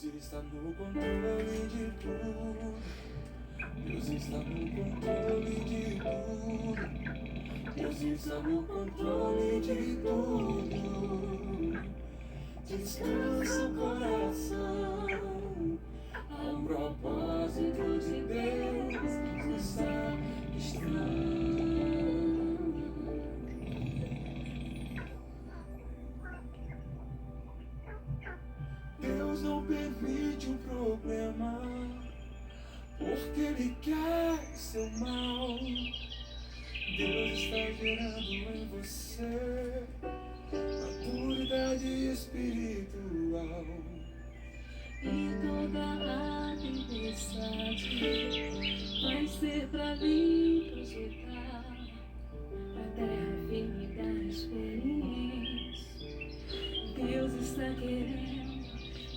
Deus está no controle de tudo. Deus está no controle de tudo. Deus está no controle de tudo. Descansa o coração. Há um propósito de Deus que está estranho. Deus não permite um problema, porque Ele quer seu mal. Deus está gerando em você maturidade espiritual. E toda a tempestade vai ser pra mim projetar a terra firme da experiência. Deus está querendo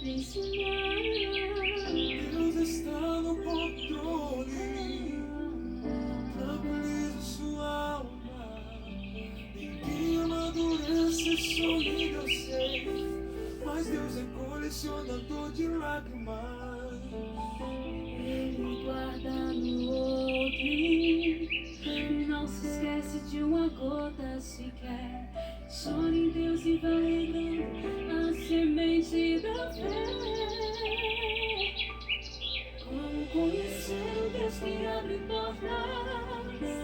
me ensinar. Deus está no controle. Tranquilize sua alma. Ninguém amadurece sorrindo, eu sei. Mas Deus é colecionador de lágrimas. Ele guarda no outro, não se esquece de uma gota sequer. Chora em Deus e vai regando a semente da fé. Como conhecer o Deus que abre portas,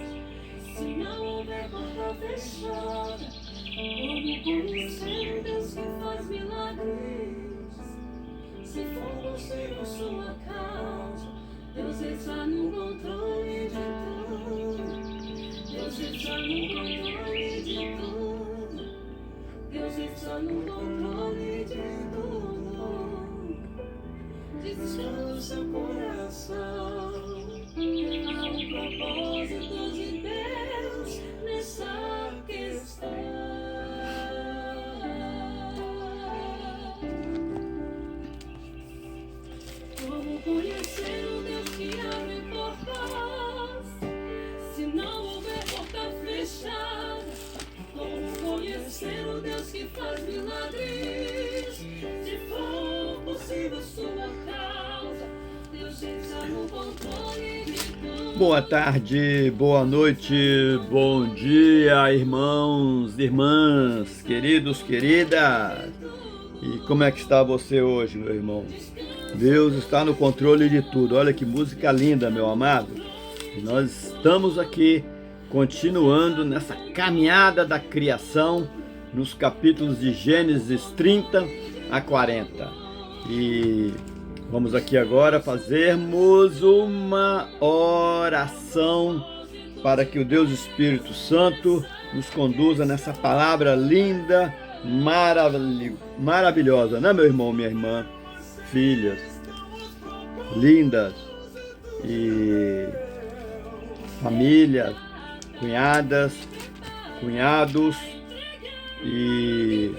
se não houver porta fechada? Como conhecer o Deus que faz milagres, se for possível sua causa? Deus está no controle de tudo. Deus está no controle de tudo. Deus está no controle de tudo. Descansa o coração. Há um propósito de Deus nessa questão. Como conhecer o Deus que abre portas, se não houver porta fechada? Como conhecer o Deus que faz milagres, se for possível sua causa? Deus está no controle de tudo. Boa tarde, boa noite, bom dia, irmãos, irmãs, queridos, queridas. E como é que está você hoje, meu irmão? Deus está no controle de tudo. Olha que música linda, meu amado. E nós estamos aqui continuando nessa caminhada da criação nos capítulos de Gênesis 30 a 40. E vamos aqui agora fazermos uma oração para que o Deus Espírito Santo nos conduza nessa palavra linda, maravilhosa, né, meu irmão, minha irmã, filhas lindas e família, cunhadas, cunhados, e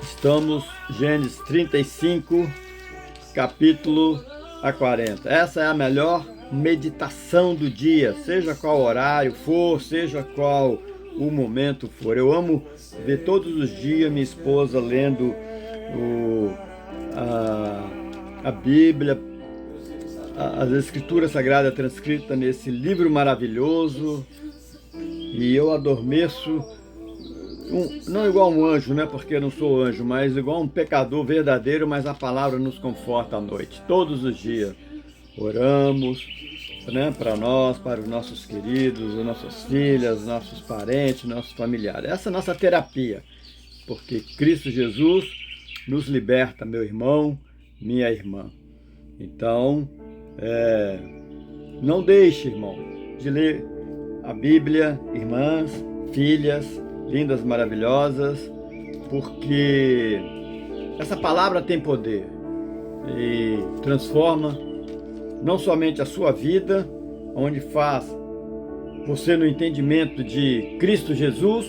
estamos Gênesis 35, capítulo a 40. Essa é a melhor meditação do dia, seja qual horário for, seja qual o momento for. Eu amo ver todos os dias minha esposa lendo a Bíblia, as Escrituras Sagradas transcritas nesse livro maravilhoso, e eu adormeço, não igual um anjo, né, porque eu não sou anjo, mas igual um pecador verdadeiro, mas a palavra nos conforta à noite, todos os dias. Oramos, né, para nós, para os nossos queridos, as nossas filhas, nossos parentes, nossos familiares. Essa é a nossa terapia, porque Cristo Jesus nos liberta, meu irmão, minha irmã. Então, não deixe, irmão, de ler a Bíblia, irmãs, filhas, lindas, maravilhosas, porque essa palavra tem poder e transforma não somente a sua vida, onde faz você no entendimento de Cristo Jesus,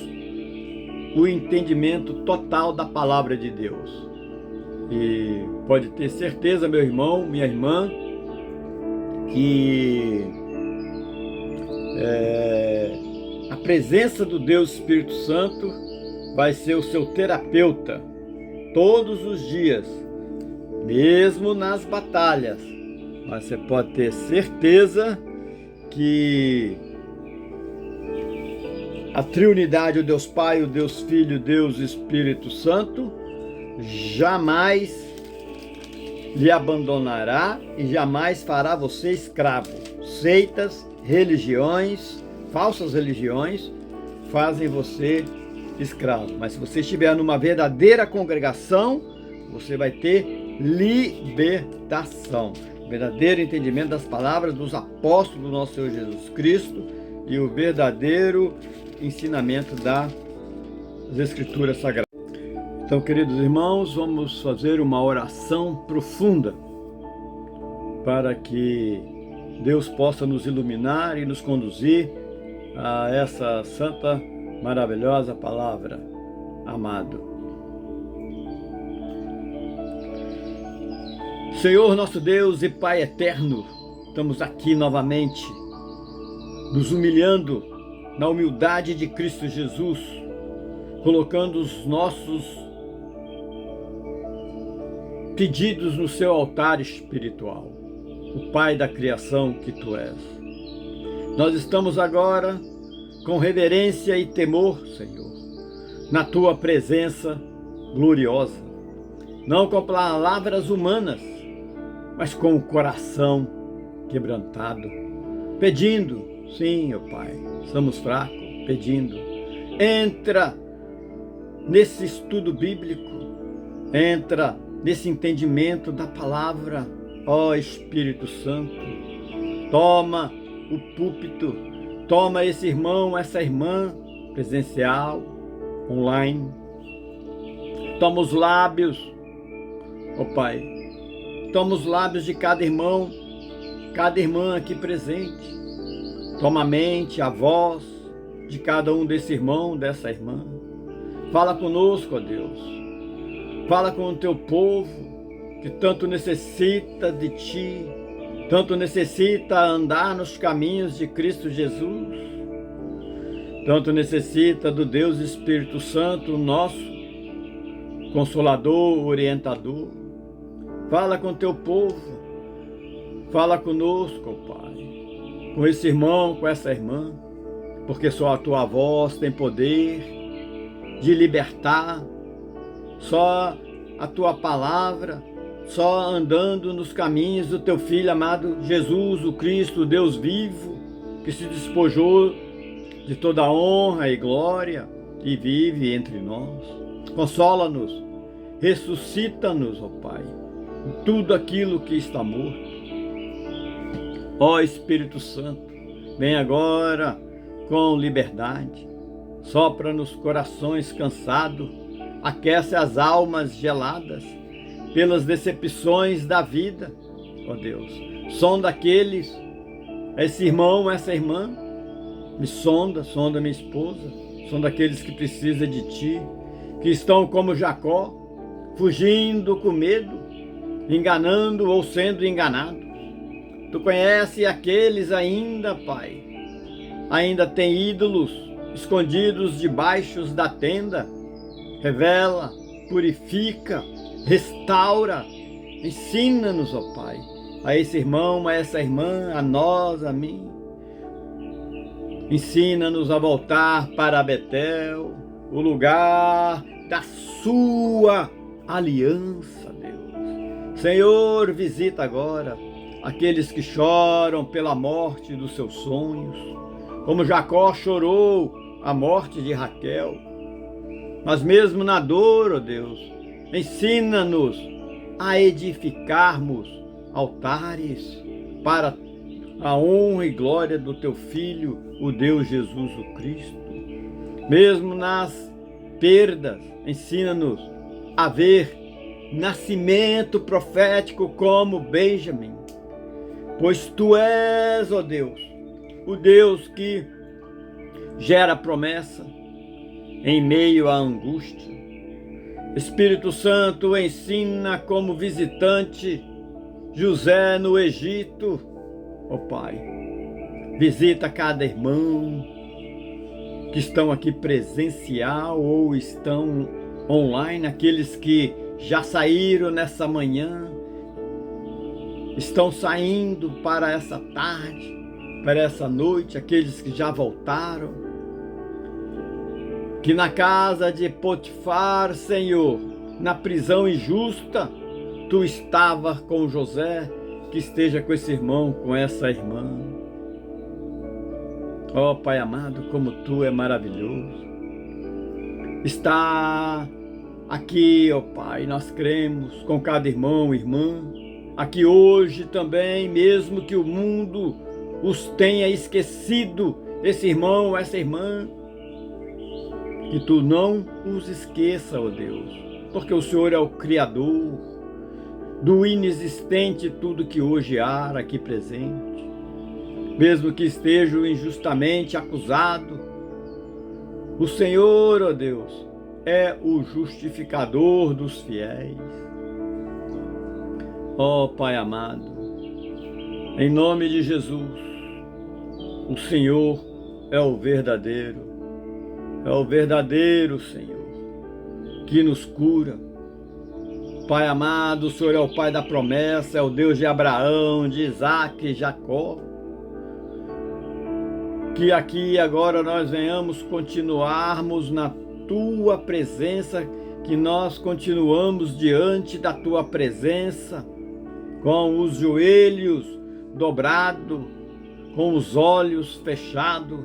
o entendimento total da palavra de Deus. E pode ter certeza, meu irmão, minha irmã, que a presença do Deus Espírito Santo vai ser o seu terapeuta todos os dias, mesmo nas batalhas. Mas você pode ter certeza que a Trindade, o Deus Pai, o Deus Filho, o Deus Espírito Santo, jamais lhe abandonará e jamais fará você escravo. Seitas, religiões, falsas religiões, fazem você escravo. Mas se você estiver numa verdadeira congregação, você vai ter libertação. Verdadeiro entendimento das palavras dos apóstolos do nosso Senhor Jesus Cristo e o verdadeiro ensinamento das Escrituras Sagradas. Então, queridos irmãos, vamos fazer uma oração profunda para que Deus possa nos iluminar e nos conduzir a essa santa, maravilhosa palavra, amado. Senhor nosso Deus e Pai eterno, estamos aqui novamente, nos humilhando na humildade de Cristo Jesus, colocando os nossos pedidos no seu altar espiritual, o Pai da criação que Tu és. Nós estamos agora com reverência e temor, Senhor, na Tua presença gloriosa, não com palavras humanas, mas com o coração quebrantado, pedindo, sim, ó Pai, estamos fracos, pedindo, entra nesse estudo bíblico, entra nesse entendimento da palavra, ó Espírito Santo, toma o púlpito, toma esse irmão, essa irmã, presencial, online, toma os lábios, ó Pai, toma os lábios de cada irmão, cada irmã aqui presente. Toma a mente, a voz de cada um desse irmão, dessa irmã. Fala conosco, ó Deus. Fala com o Teu povo, que tanto necessita de Ti, tanto necessita andar nos caminhos de Cristo Jesus, tanto necessita do Deus Espírito Santo, nosso Consolador, orientador. Fala com Teu povo, fala conosco, Pai, com esse irmão, com essa irmã, porque só a Tua voz tem poder de libertar, só a Tua palavra, só andando nos caminhos do Teu Filho amado Jesus, o Cristo, o Deus vivo, que se despojou de toda honra e glória e vive entre nós. Consola-nos, ressuscita-nos, ó Pai, em tudo aquilo que está morto. Ó Espírito Santo, vem agora com liberdade, sopra nos corações cansados, aquece as almas geladas pelas decepções da vida, ó Deus. Sonda aqueles, esse irmão, essa irmã, me sonda minha esposa, sonda aqueles que precisam de Ti, que estão como Jacó, fugindo com medo, enganando ou sendo enganado. Tu conheces aqueles ainda, Pai, ainda tem ídolos escondidos debaixo da tenda. Revela, purifica, restaura, ensina-nos, ó Pai, a esse irmão, a essa irmã, a nós, a mim. Ensina-nos a voltar para Betel, o lugar da Sua aliança, Deus. Senhor, visita agora aqueles que choram pela morte dos seus sonhos, como Jacó chorou a morte de Raquel. Mas mesmo na dor, ó Deus, ensina-nos a edificarmos altares para a honra e glória do Teu Filho, o Deus Jesus o Cristo. Mesmo nas perdas, ensina-nos a ver nascimento profético como Benjamim. Pois Tu és, ó Deus, o Deus que gera promessa em meio à angústia. Espírito Santo, ensina como visitante José no Egito, ó Pai. Visita cada irmão que estão aqui presencial ou estão online, aqueles que já saíram nessa manhã estão saindo para essa tarde, para essa noite, aqueles que já voltaram, que na casa de Potifar, Senhor, na prisão injusta, Tu estava com José, que esteja com esse irmão, com essa irmã. Ó Pai amado, como Tu é maravilhoso. Está aqui, ó Pai, nós cremos com cada irmão e irmã, aqui hoje também, mesmo que o mundo os tenha esquecido, esse irmão, essa irmã, que Tu não os esqueça, ó Deus, porque o Senhor é o Criador do inexistente, tudo que hoje há aqui presente, mesmo que estejam injustamente acusados, o Senhor, ó Deus, é o justificador dos fiéis. Ó Pai amado, em nome de Jesus, o Senhor é o verdadeiro Senhor, que nos cura. Pai amado, o Senhor é o Pai da promessa, é o Deus de Abraão, de Isaac e Jacó. Que aqui agora nós venhamos continuarmos na Tua presença, que nós continuamos diante da Tua presença, com os joelhos dobrados, com os olhos fechados,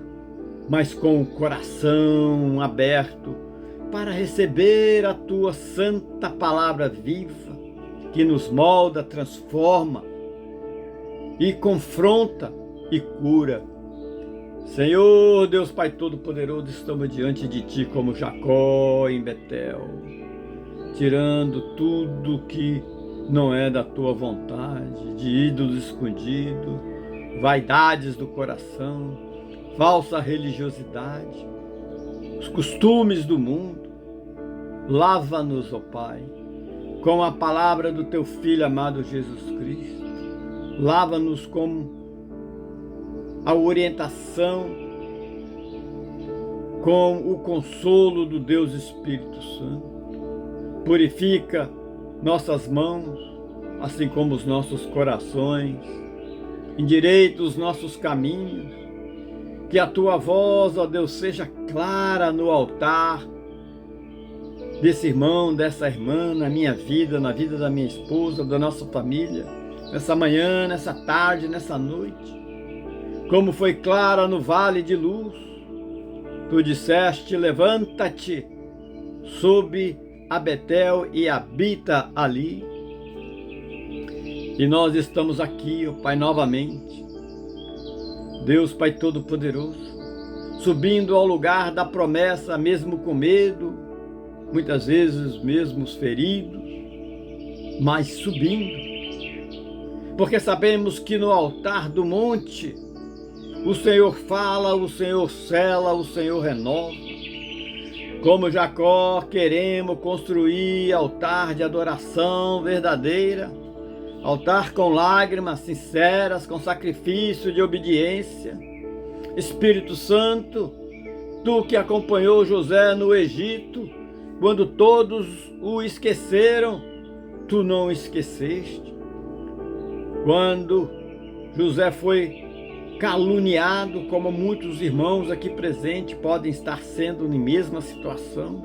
mas com o coração aberto, para receber a Tua santa palavra viva, que nos molda, transforma e confronta e cura. Senhor, Deus Pai Todo-Poderoso, estamos diante de Ti como Jacó em Betel, tirando tudo que não é da Tua vontade, de ídolos escondidos, vaidades do coração, falsa religiosidade, os costumes do mundo. Lava-nos, ó Pai, com a palavra do Teu Filho amado Jesus Cristo. Lava-nos com a orientação, com o consolo do Deus Espírito Santo. Purifica nossas mãos, assim como os nossos corações. Endireita os nossos caminhos. Que a Tua voz, ó Deus, seja clara no altar desse irmão, dessa irmã, na minha vida, na vida da minha esposa, da nossa família, nessa manhã, nessa tarde, nessa noite. Como foi clara no vale de luz, Tu disseste: levanta-te sob a Betel e habita ali. E nós estamos aqui, ó Pai, novamente, Deus Pai Todo-Poderoso, subindo ao lugar da promessa, mesmo com medo, muitas vezes mesmo feridos, mas subindo, porque sabemos que no altar do monte o Senhor fala, o Senhor sela, o Senhor renova. Como Jacó, queremos construir altar de adoração verdadeira, altar com lágrimas sinceras, com sacrifício de obediência. Espírito Santo, Tu que acompanhou José no Egito, quando todos o esqueceram, Tu não esqueceste. Quando José foi caluniado, como muitos irmãos aqui presentes podem estar sendo na mesma situação,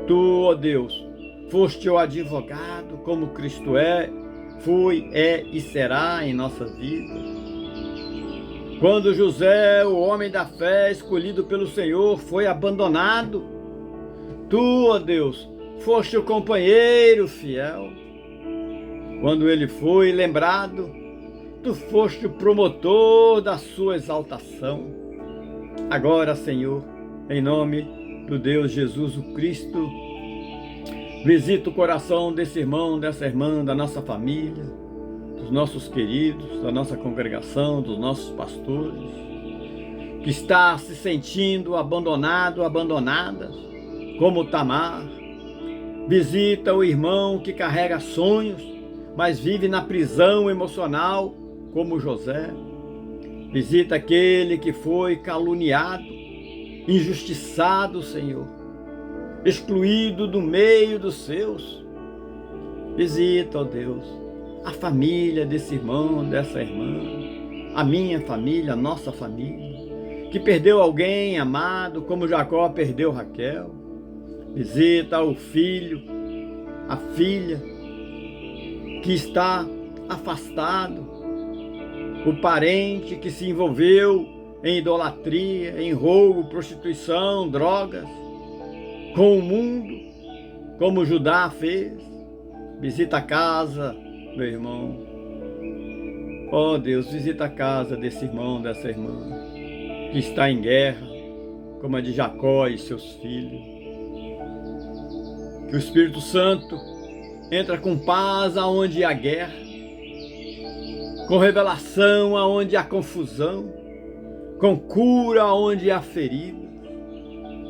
Tu, ó Deus, foste o advogado, como Cristo é, foi, é e será em nossas vidas. Quando José, o homem da fé, escolhido pelo Senhor, foi abandonado, Tu, ó Deus, foste o companheiro fiel. Quando ele foi lembrado, Tu foste o promotor da sua exaltação. Agora, Senhor, em nome do Deus Jesus o Cristo, visita o coração desse irmão, dessa irmã, da nossa família, dos nossos queridos, da nossa congregação, dos nossos pastores, que está se sentindo abandonado, abandonadas, como Tamar. Visita o irmão que carrega sonhos, mas vive na prisão emocional, como José. Visita aquele que foi caluniado, injustiçado, Senhor, excluído do meio dos seus. Visita, ó Deus, a família desse irmão, dessa irmã, a minha família, a nossa família, que perdeu alguém amado, como Jacó perdeu Raquel. Visita o filho, a filha, que está afastado, o parente que se envolveu em idolatria, em roubo, prostituição, drogas, com o mundo, como Judá fez. Visita a casa, meu irmão. Oh Deus, visita a casa desse irmão, dessa irmã, que está em guerra, como a de Jacó e seus filhos. Que o Espírito Santo entra com paz aonde há guerra, com revelação aonde há confusão, com cura aonde há ferida.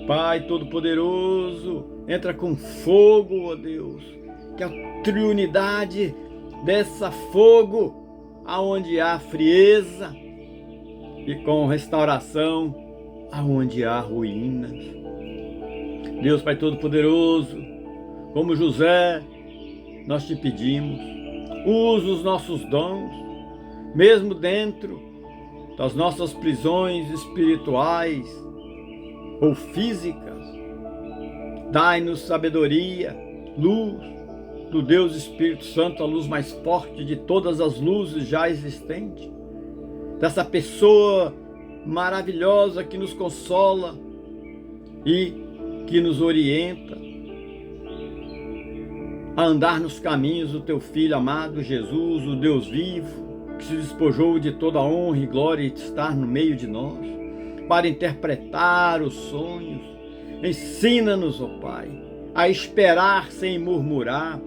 Pai Todo-Poderoso, entra com fogo, ó Deus, que a triunidade dessa fogo aonde há frieza e com restauração aonde há ruínas. Deus Pai Todo-Poderoso, como José, nós te pedimos, usa os nossos dons, mesmo dentro das nossas prisões espirituais ou físicas. Dai-nos sabedoria, luz do Deus Espírito Santo, a luz mais forte de todas as luzes já existentes, dessa pessoa maravilhosa que nos consola e que nos orienta a andar nos caminhos do teu Filho amado Jesus, o Deus vivo, que se despojou de toda honra e glória de estar no meio de nós, para interpretar os sonhos. Ensina-nos, ó Pai, a esperar sem murmurar.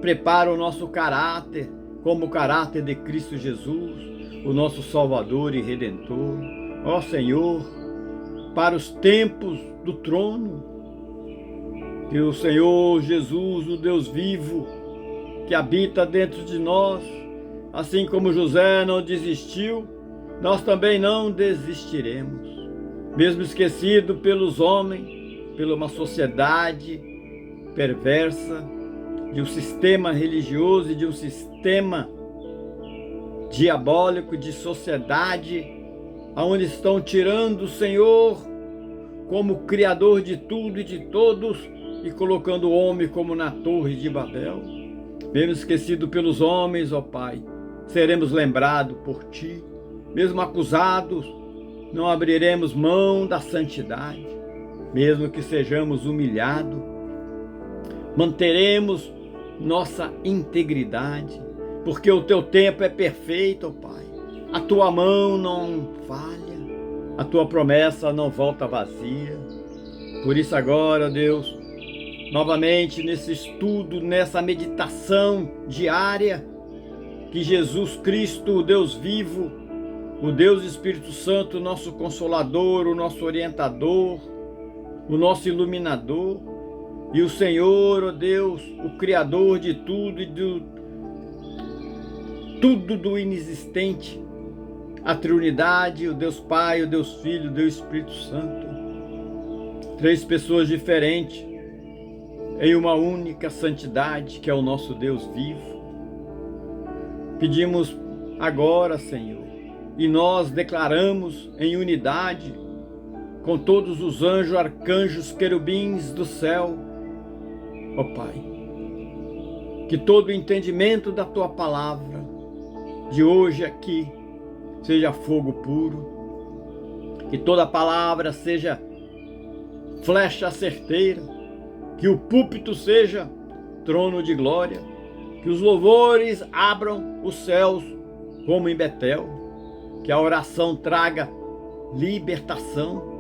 Prepara o nosso caráter como o caráter de Cristo Jesus, o nosso Salvador e Redentor. Ó Senhor, para os tempos do trono, que o Senhor Jesus, o Deus vivo, que habita dentro de nós, assim como José não desistiu, nós também não desistiremos. Mesmo esquecido pelos homens, pela uma sociedade perversa, de um sistema religioso e de um sistema diabólico de sociedade, aonde estão tirando o Senhor como Criador de tudo e de todos e colocando o homem como na torre de Babel. Mesmo esquecido pelos homens, ó Pai, seremos lembrados por Ti. Mesmo acusados, não abriremos mão da santidade. Mesmo que sejamos humilhados, manteremos nossa integridade, porque o Teu tempo é perfeito, ó Pai. A Tua mão não falha, a Tua promessa não volta vazia. Por isso agora, Deus, novamente nesse estudo, nessa meditação diária, que Jesus Cristo, o Deus vivo, o Deus Espírito Santo, o nosso Consolador, o nosso orientador, o nosso iluminador, e o Senhor, ó Deus, o Criador de tudo e tudo do inexistente, a Trindade, o Deus Pai, o Deus Filho, o Deus Espírito Santo, três pessoas diferentes, em uma única santidade, que é o nosso Deus vivo. Pedimos agora, Senhor, e nós declaramos em unidade com todos os anjos, arcanjos, querubins do céu, ó Pai, que todo o entendimento da Tua palavra de hoje aqui seja fogo puro, que toda palavra seja flecha certeira, que o púlpito seja trono de glória, que os louvores abram os céus como em Betel, que a oração traga libertação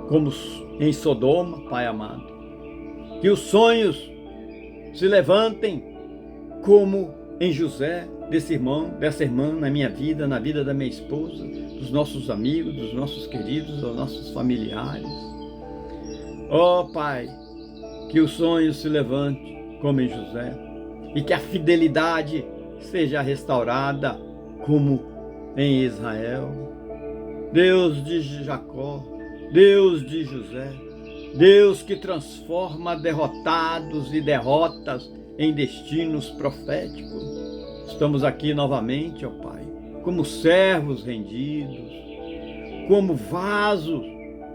como em Sodoma, Pai amado, que os sonhos se levantem como em José, desse irmão, dessa irmã, na minha vida, na vida da minha esposa, dos nossos amigos, dos nossos queridos, dos nossos familiares. Ó Pai, que os sonhos se levantem como em José e que a fidelidade seja restaurada como em Israel. Deus de Jacó, Deus de José, Deus que transforma derrotados e derrotas em destinos proféticos. Estamos aqui novamente, ó Pai, como servos rendidos, como vasos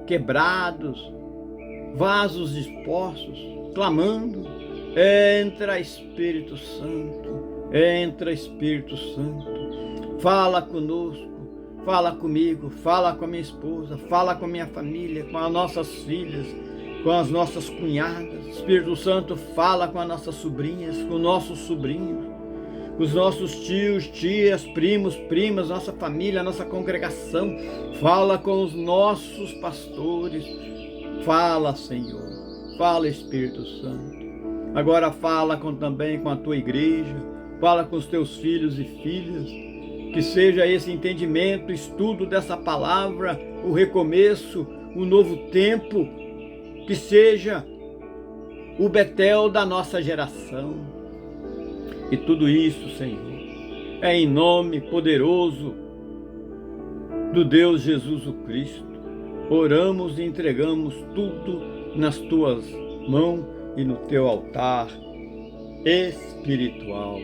quebrados, vasos dispostos, clamando: entra Espírito Santo, entra Espírito Santo, fala conosco, fala comigo, fala com a minha esposa, fala com a minha família, com as nossas filhas, com as nossas cunhadas. Espírito Santo, fala com as nossas sobrinhas, com nossos sobrinhos, com os nossos tios, tias, primos, primas, nossa família, nossa congregação. Fala com os nossos pastores. Fala, Senhor. Fala, Espírito Santo. Agora fala também com a tua igreja. Fala com os teus filhos e filhas. Que seja esse entendimento, estudo dessa palavra, o recomeço, o novo tempo. Que seja o Betel da nossa geração. E tudo isso, Senhor, é em nome poderoso do Deus Jesus o Cristo. Oramos e entregamos tudo nas tuas mãos e no teu altar espiritual.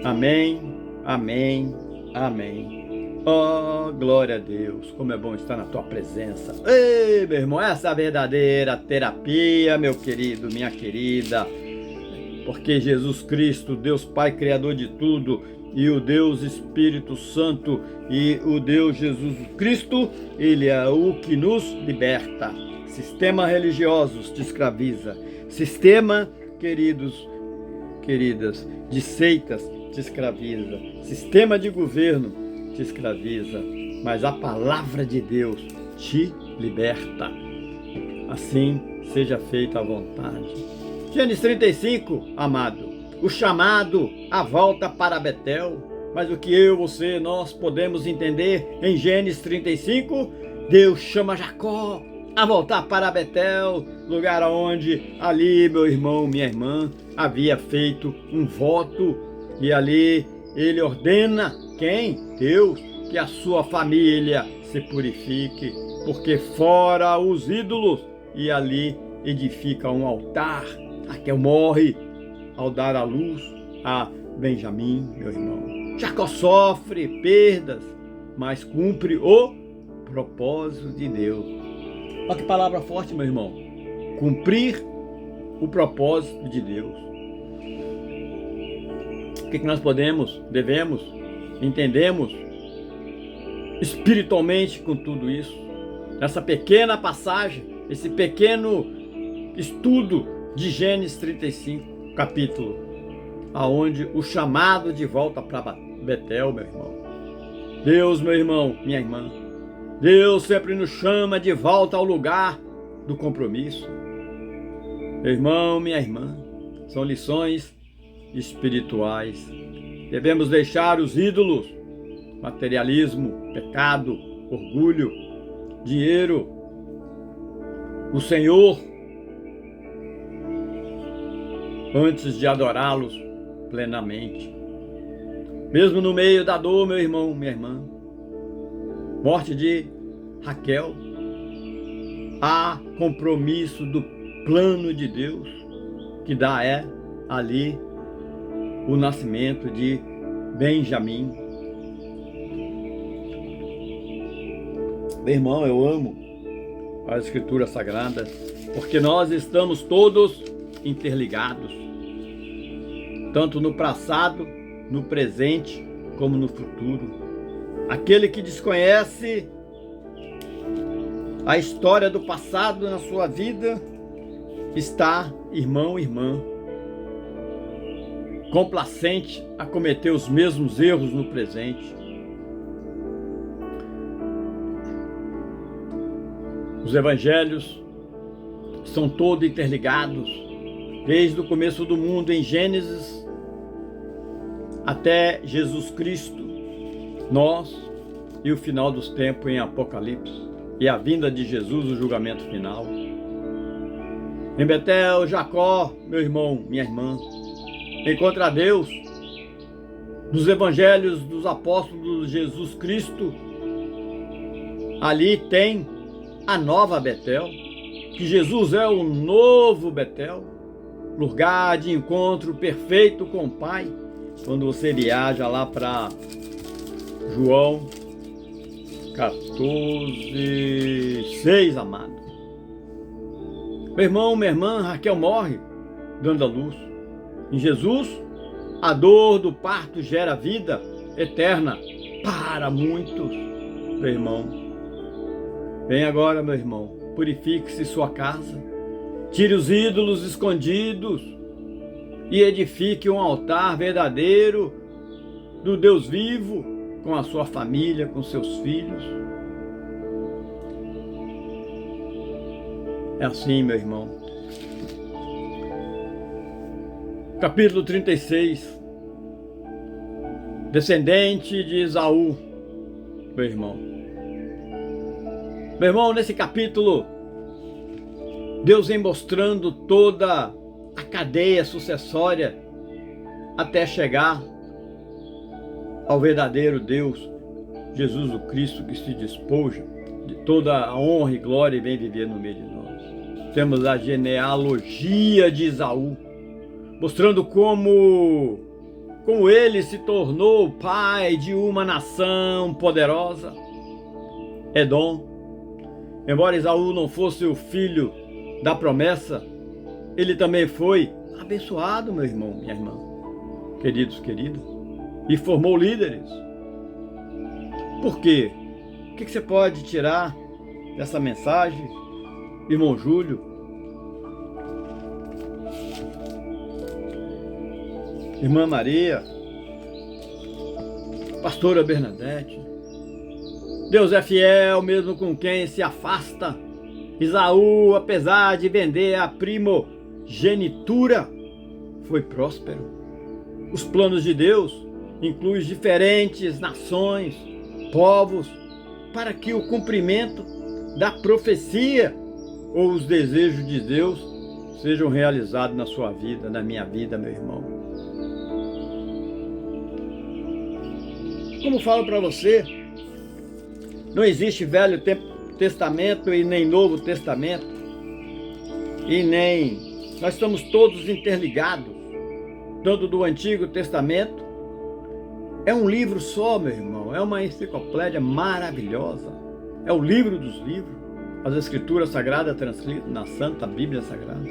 Amém, amém, amém. Oh, glória a Deus, como é bom estar na tua presença. Ei, meu irmão, essa é a verdadeira terapia, meu querido, minha querida. Porque Jesus Cristo, Deus Pai, Criador de tudo, e o Deus Espírito Santo e o Deus Jesus Cristo, Ele é o que nos liberta. Sistema religiosos te escraviza. Sistema, queridos, queridas, de seitas te escraviza. Sistema de governo te escraviza. Mas a palavra de Deus te liberta. Assim seja feita a vontade. Gênesis 35, amado, o chamado à volta para Betel. Mas o que eu, você, nós podemos entender em Gênesis 35, Deus chama Jacó a voltar para Betel, lugar onde ali, meu irmão, minha irmã, havia feito um voto, e ali ele ordena, quem? Deus, que a sua família se purifique, porque fora os ídolos, e ali edifica um altar. Raquel morre ao dar a luz a Benjamim, meu irmão. Jacó sofre perdas, mas cumpre o propósito de Deus. Olha que palavra forte, meu irmão. Cumprir o propósito de Deus. O que nós podemos, devemos, entendemos espiritualmente com tudo isso? Essa pequena passagem, esse pequeno estudo de Gênesis 35, capítulo, aonde o chamado de volta para Betel, meu irmão. Deus, meu irmão, minha irmã, Deus sempre nos chama de volta ao lugar do compromisso. Meu irmão, minha irmã, são lições espirituais. Devemos deixar os ídolos, materialismo, pecado, orgulho, dinheiro, o Senhor, antes de adorá-los plenamente. Mesmo no meio da dor, meu irmão, minha irmã, morte de Raquel, há compromisso do plano de Deus, que dá ali o nascimento de Benjamim. Meu irmão, eu amo as Escrituras Sagradas, porque nós estamos todos interligados, tanto no passado, no presente, como no futuro. Aquele que desconhece a história do passado na sua vida está, irmão, irmã, complacente a cometer os mesmos erros no presente. Os evangelhos são todos interligados, desde o começo do mundo em Gênesis até Jesus Cristo, nós e o final dos tempos em Apocalipse, e a vinda de Jesus, o julgamento final. Em Betel, Jacó, meu irmão, minha irmã, encontra Deus. Nos evangelhos dos apóstolos de Jesus Cristo, ali tem a nova Betel, que Jesus é o novo Betel, lugar de encontro perfeito com o Pai, quando você viaja lá para João 14:6, amado. Meu irmão, minha irmã, Raquel morre dando a luz. Em Jesus, a dor do parto gera vida eterna para muitos. Meu irmão, vem agora, meu irmão, purifique-se sua casa, tire os ídolos escondidos e edifique um altar verdadeiro do Deus vivo com a sua família, com seus filhos. É assim, meu irmão. Capítulo 36. Descendente de Esaú, meu irmão. Meu irmão, nesse capítulo, Deus vem mostrando toda a cadeia sucessória até chegar ao verdadeiro Deus, Jesus o Cristo, que se despoja de toda a honra e glória e vem viver no meio de nós. Temos a genealogia de Esaú, mostrando como ele se tornou pai de uma nação poderosa, Edom. Embora Esaú não fosse o filho da promessa, ele também foi abençoado, meu irmão, minha irmã, queridos, queridas, e formou líderes. Por quê? O que você pode tirar dessa mensagem, irmão Júlio? Irmã Maria, pastora Bernadette, Deus é fiel mesmo com quem se afasta. Esaú, apesar de vender a primogenitura, foi próspero. Os planos de Deus incluem diferentes nações, povos, para que o cumprimento da profecia ou os desejos de Deus sejam realizados na sua vida, na minha vida, meu irmão. Como falo para você, não existe Velho Testamento e nem Novo Testamento, e nem... Nós estamos todos interligados, tanto do Antigo Testamento. É um livro só, meu irmão, é uma enciclopédia maravilhosa, é o livro dos livros, as Escrituras Sagradas transcritas na Santa Bíblia Sagrada.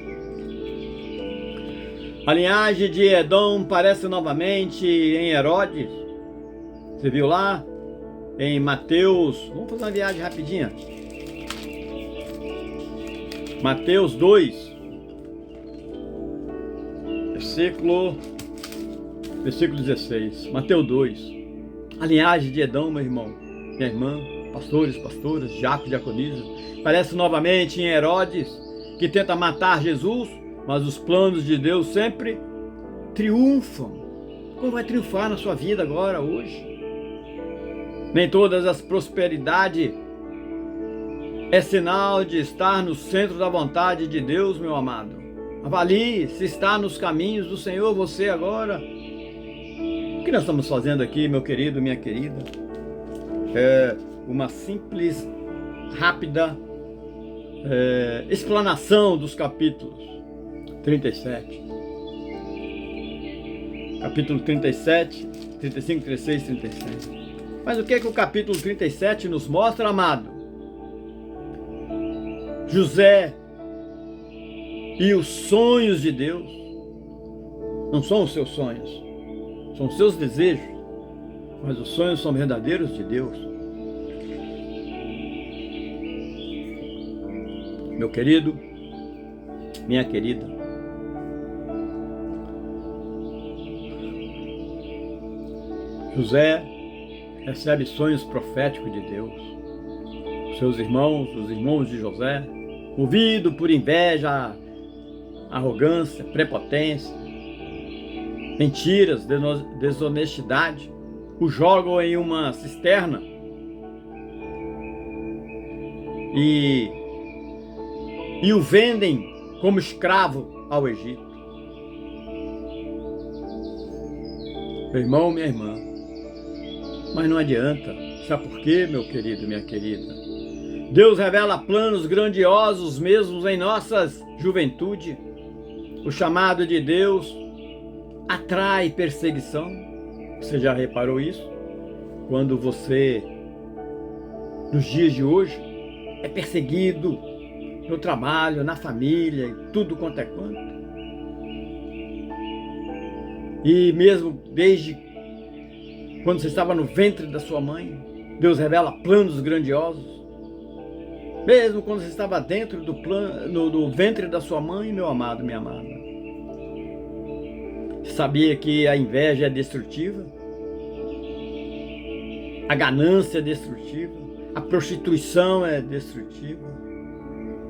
A linhagem de Edom aparece novamente em Herodes. Você viu lá? Em Mateus, vamos fazer uma viagem rapidinha. Mateus 2, versículo 16. Mateus 2. A linhagem de Edom, meu irmão, minha irmã, pastores, pastoras, diáconos, diaconisas, aparece novamente em Herodes, que tenta matar Jesus, mas os planos de Deus sempre triunfam. Como vai triunfar na sua vida agora, hoje? Nem todas as prosperidades é sinal de estar no centro da vontade de Deus, meu amado. Avalie se está nos caminhos do Senhor você agora. O que nós estamos fazendo aqui, meu querido, minha querida? É uma simples, rápida explanação dos capítulos 37. Capítulo 37, 35, 36, 37. Mas o que o capítulo 37 nos mostra, amado? José e os sonhos de Deus não são os seus sonhos, são os seus desejos, mas os sonhos são verdadeiros de Deus. Meu querido, minha querida, José recebe sonhos proféticos de Deus. Seus irmãos, os irmãos de José, movidos por inveja, arrogância, prepotência, mentiras, desonestidade, o jogam em uma cisterna e o vendem como escravo ao Egito. Meu irmão, minha irmã, mas não adianta. Sabe por quê, meu querido, minha querida? Deus revela planos grandiosos mesmo em nossas juventude. O chamado de Deus atrai perseguição. Você já reparou isso? Quando você, nos dias de hoje, é perseguido no trabalho, na família, em tudo quanto é quanto. E mesmo desde quando você estava no ventre da sua mãe, Deus revela planos grandiosos. Mesmo quando você estava dentro do ventre da sua mãe, meu amado, minha amada. Você sabia que a inveja é destrutiva? A ganância é destrutiva? A prostituição é destrutiva?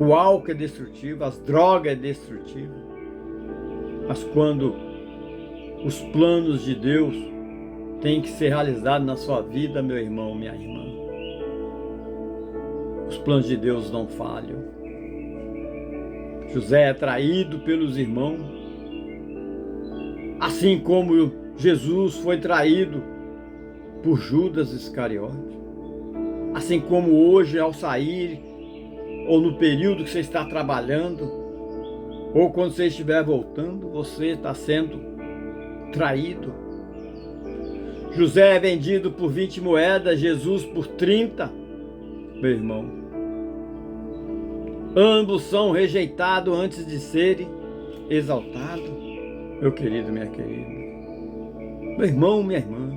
O álcool é destrutivo? As drogas é destrutiva? Mas quando os planos de Deus têm que ser realizados na sua vida, meu irmão, minha irmã, os planos de Deus não falham. José é traído pelos irmãos, assim como Jesus foi traído por Judas Iscariote. Assim como hoje, ao sair, ou no período que você está trabalhando, ou quando você estiver voltando, você está sendo traído. José é vendido por 20 moedas, Jesus por 30. Meu irmão, ambos são rejeitados antes de serem exaltados. Meu querido, minha querida, meu irmão, minha irmã,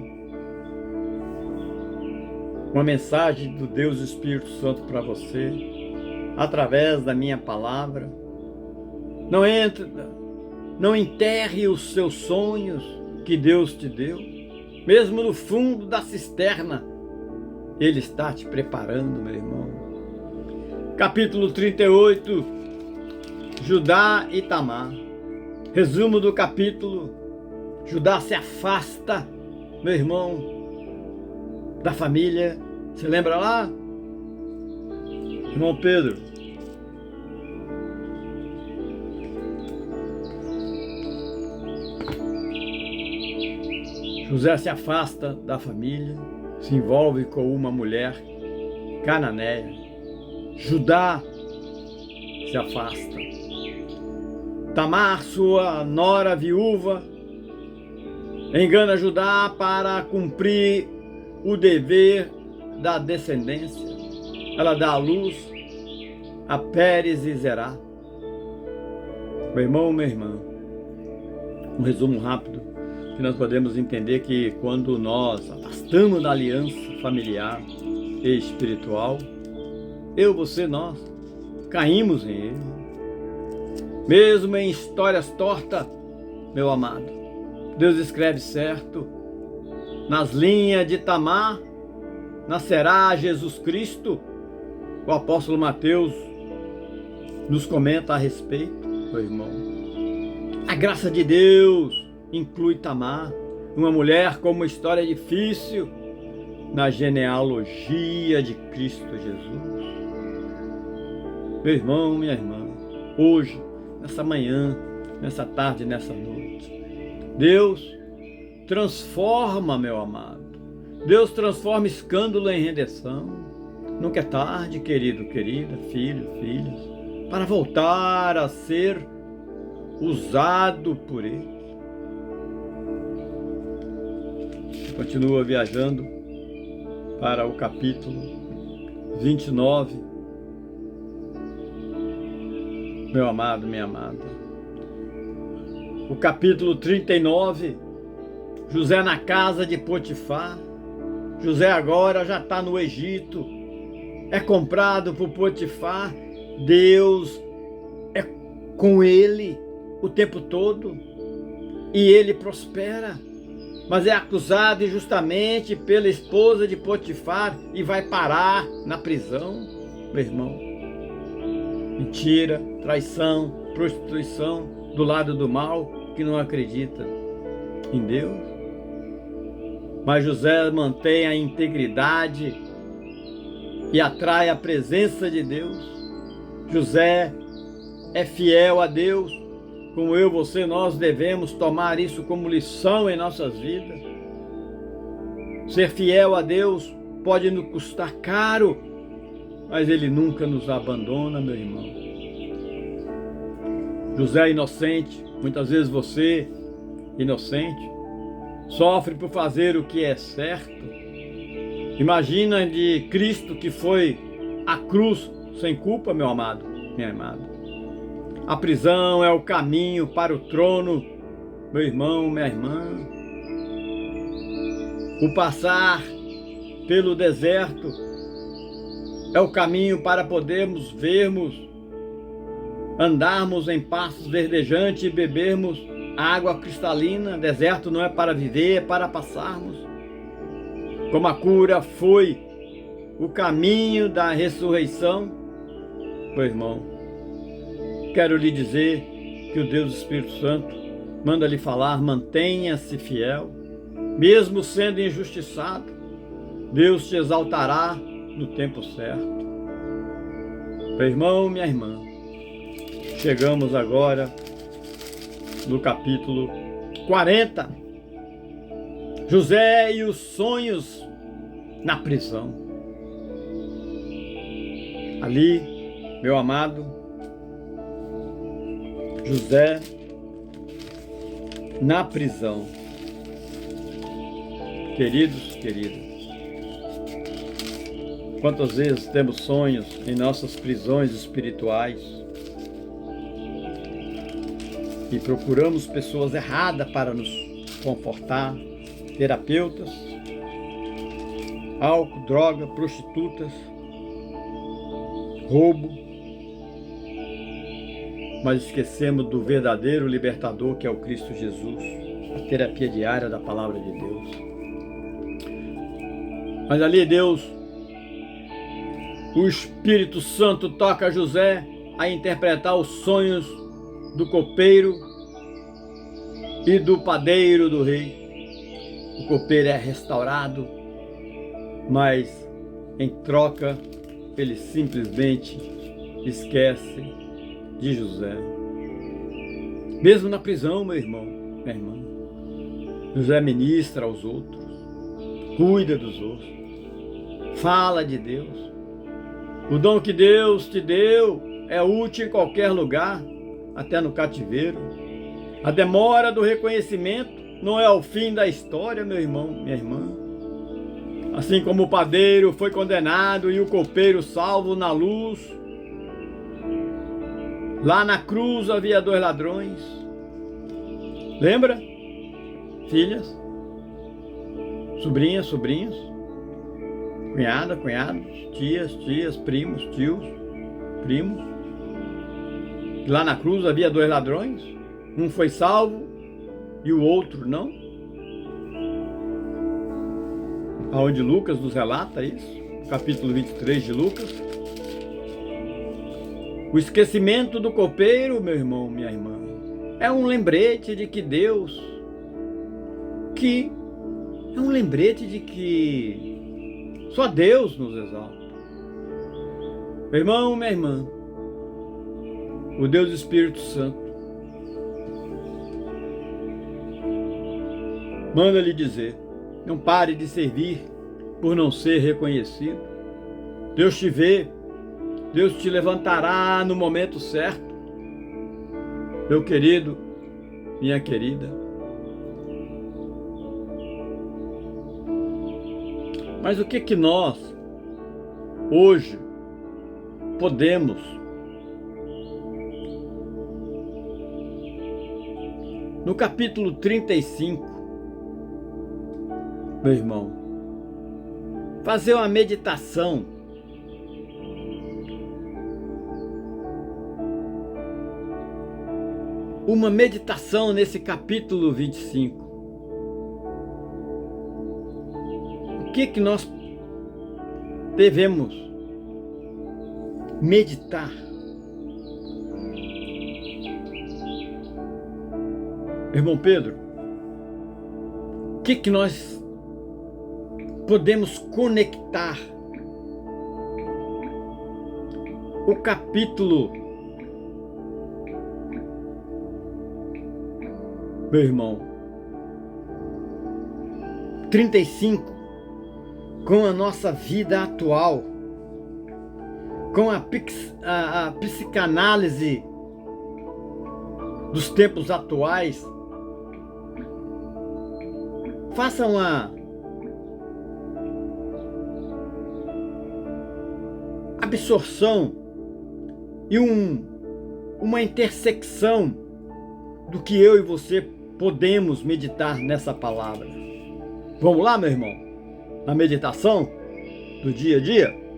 uma mensagem do Deus Espírito Santo para você, através da minha palavra. Não enterre os seus sonhos que Deus te deu, mesmo no fundo da cisterna, Ele está te preparando, meu irmão. Capítulo 38, Judá e Tamar. Resumo do capítulo: Judá se afasta, meu irmão, da família. Você lembra lá? Irmão Pedro. José se afasta da família, se envolve com uma mulher cananeia. Judá se afasta. Tamar, sua nora viúva, engana Judá para cumprir o dever da descendência. Ela dá à luz a Pérez e Zerá. Meu irmão, minha irmã, um resumo rápido, que nós podemos entender que quando nós afastamos da aliança familiar e espiritual, eu, você, nós, caímos em erro. Mesmo em histórias tortas, meu amado, Deus escreve certo. Nas linhas de Tamar nascerá Jesus Cristo. O apóstolo Mateus nos comenta a respeito, meu irmão. A graça de Deus inclui Tamar, uma mulher com uma história difícil na genealogia de Cristo Jesus. Meu irmão, minha irmã, hoje, nessa manhã, nessa tarde, nessa noite, Deus transforma, meu amado. Deus transforma escândalo em redenção. Nunca é tarde, querido, querida, filho, filhas, para voltar a ser usado por Ele. Continua viajando para o capítulo 29. Meu amado, minha amada. O capítulo 39, José na casa de Potifar. José agora já está no Egito, é comprado por Potifar. Deus é com ele o tempo todo e ele prospera, mas é acusado injustamente pela esposa de Potifar e vai parar na prisão, meu irmão. Mentira, traição, prostituição do lado do mal, que não acredita em Deus. Mas José mantém a integridade e atrai a presença de Deus. José é fiel a Deus, como eu, você, nós devemos tomar isso como lição em nossas vidas. Ser fiel a Deus pode nos custar caro, mas Ele nunca nos abandona, meu irmão. José é inocente. Muitas vezes você inocente, sofre por fazer o que é certo. Imagina de Cristo que foi à cruz sem culpa, meu amado, minha amada. A prisão é o caminho para o trono, meu irmão, minha irmã. O passar pelo deserto é o caminho para podermos andarmos em pastos verdejantes e bebermos água cristalina. Deserto não é para viver, é para passarmos. Como a cura foi o caminho da ressurreição, meu irmão, quero lhe dizer que o Deus Espírito Santo manda lhe falar: mantenha-se fiel, mesmo sendo injustiçado, Deus te exaltará no tempo certo. Meu irmão, minha irmã, chegamos agora no capítulo 40. José e os sonhos na prisão. Ali, meu amado, José na prisão. Queridos, queridas, quantas vezes temos sonhos em nossas prisões espirituais e procuramos pessoas erradas para nos confortar, terapeutas, álcool, droga, prostitutas, roubo, mas esquecemos do verdadeiro libertador que é o Cristo Jesus, a terapia diária da palavra de Deus. Mas ali Deus, o Espírito Santo toca José a interpretar os sonhos do copeiro e do padeiro do rei. O copeiro é restaurado, mas em troca ele simplesmente esquece de José. Mesmo na prisão, meu irmão, minha irmã, José ministra aos outros, cuida dos outros, fala de Deus. O dom que Deus te deu é útil em qualquer lugar, até no cativeiro. A demora do reconhecimento não é o fim da história, meu irmão, minha irmã. Assim como o padeiro foi condenado e o copeiro salvo na luz, lá na cruz havia 2 ladrões. Lembra? Filhas, sobrinhas, sobrinhos, cunhada, cunhados, tias, primos, tios, primos. Lá na cruz havia 2 ladrões, um foi salvo e o outro não. Aonde Lucas nos relata isso, capítulo 23 de Lucas. O esquecimento do copeiro, meu irmão, minha irmã, é um lembrete de que Deus, é um lembrete de que só Deus nos exalta. Meu irmão, minha irmã, o Deus Espírito Santo manda lhe dizer: não pare de servir por não ser reconhecido. Deus te vê, Deus te levantará no momento certo. Meu querido, minha querida. Mas o que nós hoje podemos no capítulo 35, meu irmão, fazer uma meditação nesse capítulo 25. O que nós devemos meditar? Irmão Pedro, o que nós podemos conectar? O capítulo, meu irmão, 35, com a nossa vida atual, com a psicanálise dos tempos atuais, faça uma absorção e uma intersecção do que eu e você podemos meditar nessa palavra. Vamos lá, meu irmão? Na meditação do dia a dia?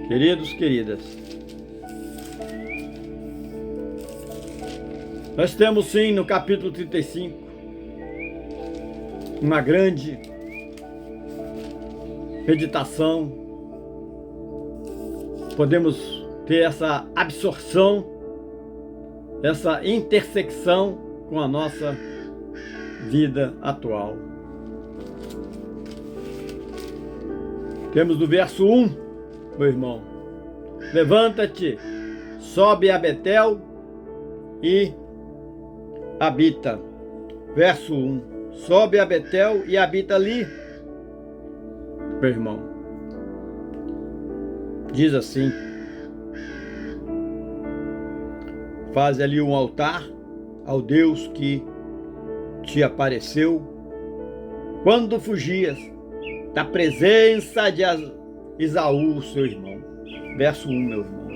Queridos, queridas, nós temos sim no capítulo 35 uma grande meditação. Podemos ter essa absorção, essa intersecção com a nossa vida atual. Temos no verso 1, meu irmão: levanta-te, sobe a Betel e habita. Verso 1: sobe a Betel e habita ali. Meu irmão, diz assim: faz ali um altar ao Deus que te apareceu quando fugias da presença de Esaú, seu irmão. Verso 1, meu irmão: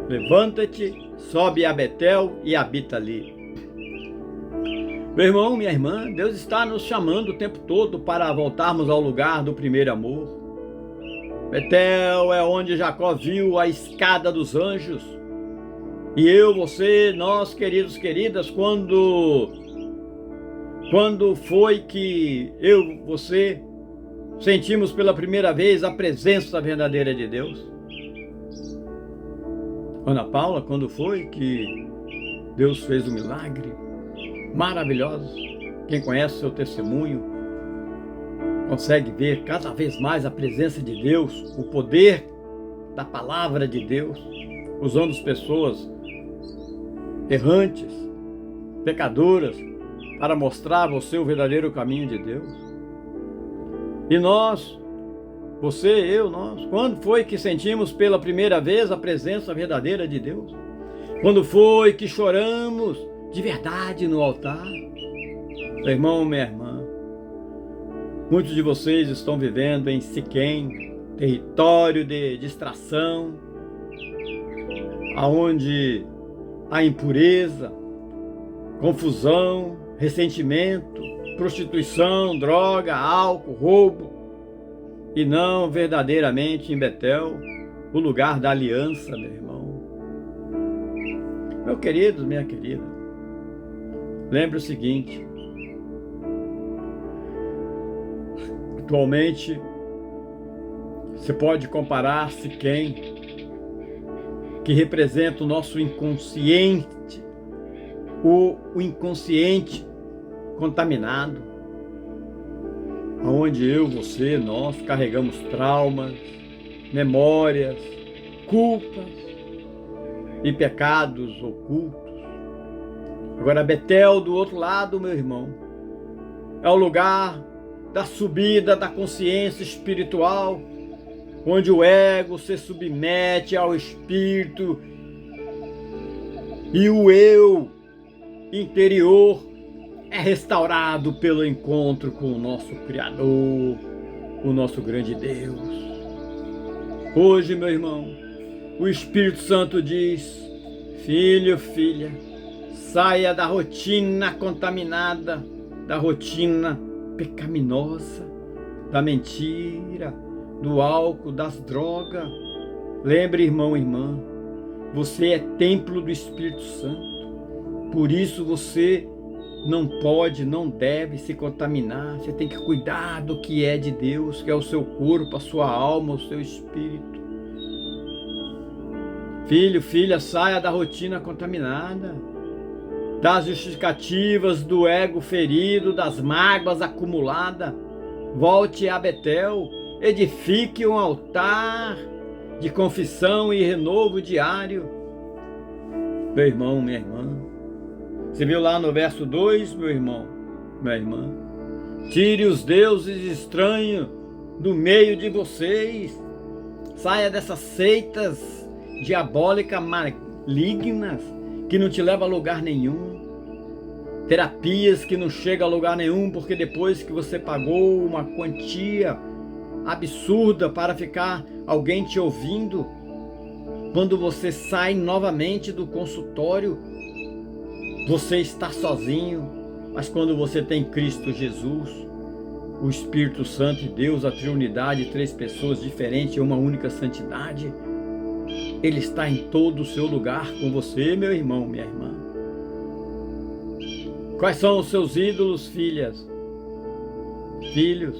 levanta-te, sobe a Betel e habita ali. Meu irmão, minha irmã, Deus está nos chamando o tempo todo para voltarmos ao lugar do primeiro amor. Betel é onde Jacó viu a escada dos anjos. E eu, você, nós, queridos, queridas, quando foi que eu, você, sentimos pela primeira vez a presença verdadeira de Deus? Ana Paula, quando foi que Deus fez um milagre maravilhoso? Quem conhece o seu testemunho consegue ver cada vez mais a presença de Deus, o poder da palavra de Deus, usando as pessoas errantes, pecadoras, para mostrar a você o verdadeiro caminho de Deus. E nós, você, eu, nós, quando foi que sentimos pela primeira vez a presença verdadeira de Deus? Quando foi que choramos de verdade no altar? Meu irmão, minha irmã, muitos de vocês estão vivendo em Siquém, território de distração, aonde há impureza, confusão, ressentimento, prostituição, droga, álcool, roubo, e não verdadeiramente em Betel, o lugar da aliança, meu irmão. Meu querido, minha querida, lembre o seguinte: atualmente você pode comparar Siquém, que representa o nosso inconsciente, o inconsciente contaminado, onde eu, você, nós carregamos traumas, memórias, culpas e pecados ocultos. Agora, Betel, do outro lado, meu irmão, é o lugar da subida da consciência espiritual, onde o ego se submete ao espírito e o eu interior é restaurado pelo encontro com o nosso Criador, o nosso grande Deus. Hoje, meu irmão, o Espírito Santo diz: filho, filha, saia da rotina contaminada, da rotina pecaminosa, da mentira, do álcool, das drogas. Lembre, irmão e irmã, você é templo do Espírito Santo. Por isso você não pode, não deve se contaminar. Você tem que cuidar do que é de Deus, que é o seu corpo, a sua alma, o seu espírito. Filho, filha, saia da rotina contaminada, das justificativas do ego ferido, das mágoas acumuladas. Volte a Betel, edifique um altar de confissão e renovo diário. Meu irmão, minha irmã, você viu lá no verso 2, meu irmão, minha irmã? Tire os deuses estranhos do meio de vocês. Saia dessas seitas diabólicas malignas que não te levam a lugar nenhum. Terapias que não chegam a lugar nenhum, porque depois que você pagou uma quantia absurda para ficar alguém te ouvindo, quando você sai novamente do consultório, você está sozinho. Mas quando você tem Cristo Jesus, o Espírito Santo e Deus, a Trindade, 3 pessoas diferentes, uma única santidade, Ele está em todo o seu lugar com você, meu irmão, minha irmã. Quais são os seus ídolos, filhas? Filhos?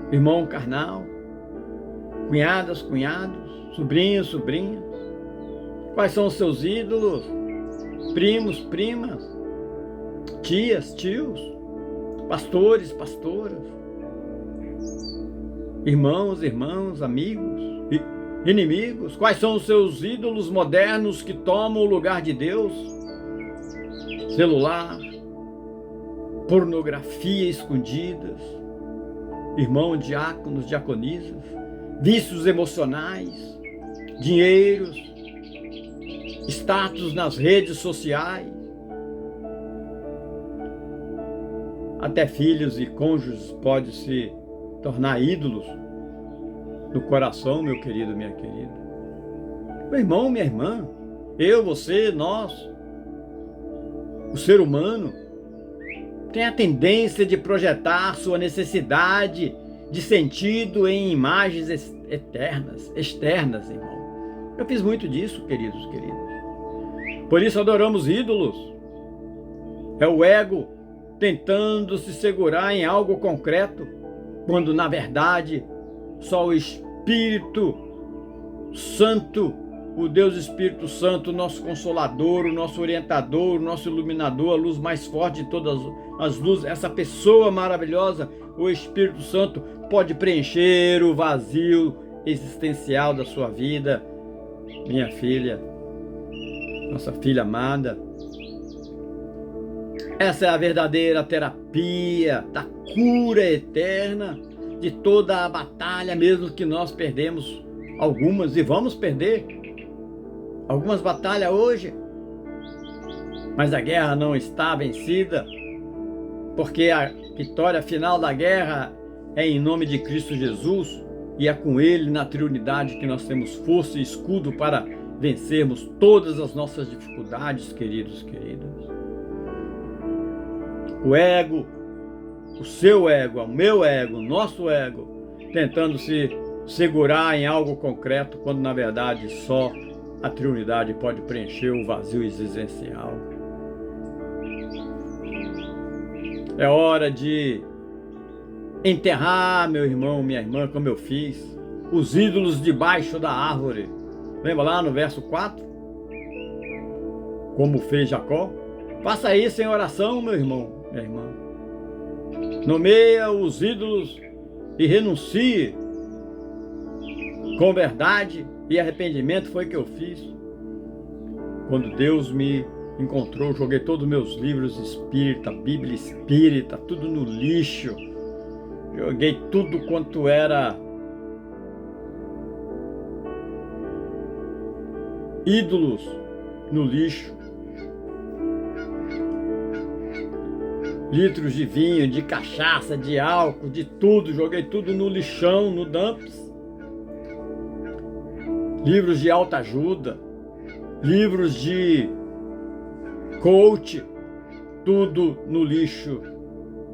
Irmão carnal? Cunhadas, cunhados? Sobrinhos, sobrinhas? Quais são os seus ídolos? Primos, primas? Tias, tios? Pastores, pastoras? Irmãos, irmãs, amigos? Inimigos? Quais são os seus ídolos modernos que tomam o lugar de Deus? Celular, pornografia escondidas, irmãos diáconos, diaconisas, vícios emocionais, dinheiros, status nas redes sociais, até filhos e cônjuges podem se tornar ídolos no coração, meu querido, minha querida. Meu irmão, minha irmã, eu, você, nós, o ser humano tem a tendência de projetar sua necessidade de sentido em imagens externas, irmão. Eu fiz muito disso, queridos, queridas. Por isso adoramos ídolos. É o ego tentando se segurar em algo concreto, quando na verdade só o Espírito Santo, o Deus Espírito Santo, nosso Consolador, o nosso orientador, o nosso iluminador, a luz mais forte de todas as luzes, essa pessoa maravilhosa, o Espírito Santo, pode preencher o vazio existencial da sua vida, minha filha, nossa filha amada. Essa é a verdadeira terapia da cura eterna de toda a batalha, mesmo que nós perdemos algumas, e vamos perder algumas batalhas hoje, mas a guerra não está vencida, porque a vitória final da guerra é em nome de Cristo Jesus, e é com Ele na Trindade que nós temos força e escudo para vencermos todas as nossas dificuldades, queridos, queridas. O ego, o seu ego, o meu ego, o nosso ego, tentando se segurar em algo concreto, quando na verdade só a Trindade pode preencher o vazio existencial. É hora de enterrar, meu irmão, minha irmã, como eu fiz, os ídolos debaixo da árvore. Lembra lá no verso 4? Como fez Jacó? Faça isso em oração, meu irmão, minha irmã. Nomeia os ídolos e renuncie com verdade e arrependimento. Foi o que eu fiz. Quando Deus me encontrou, joguei todos os meus livros espírita, Bíblia espírita, tudo no lixo. Joguei tudo quanto era ídolos no lixo. Litros de vinho, de cachaça, de álcool, de tudo, joguei tudo no lixão, no dumps. Livros de autoajuda, livros de coach, tudo no lixo.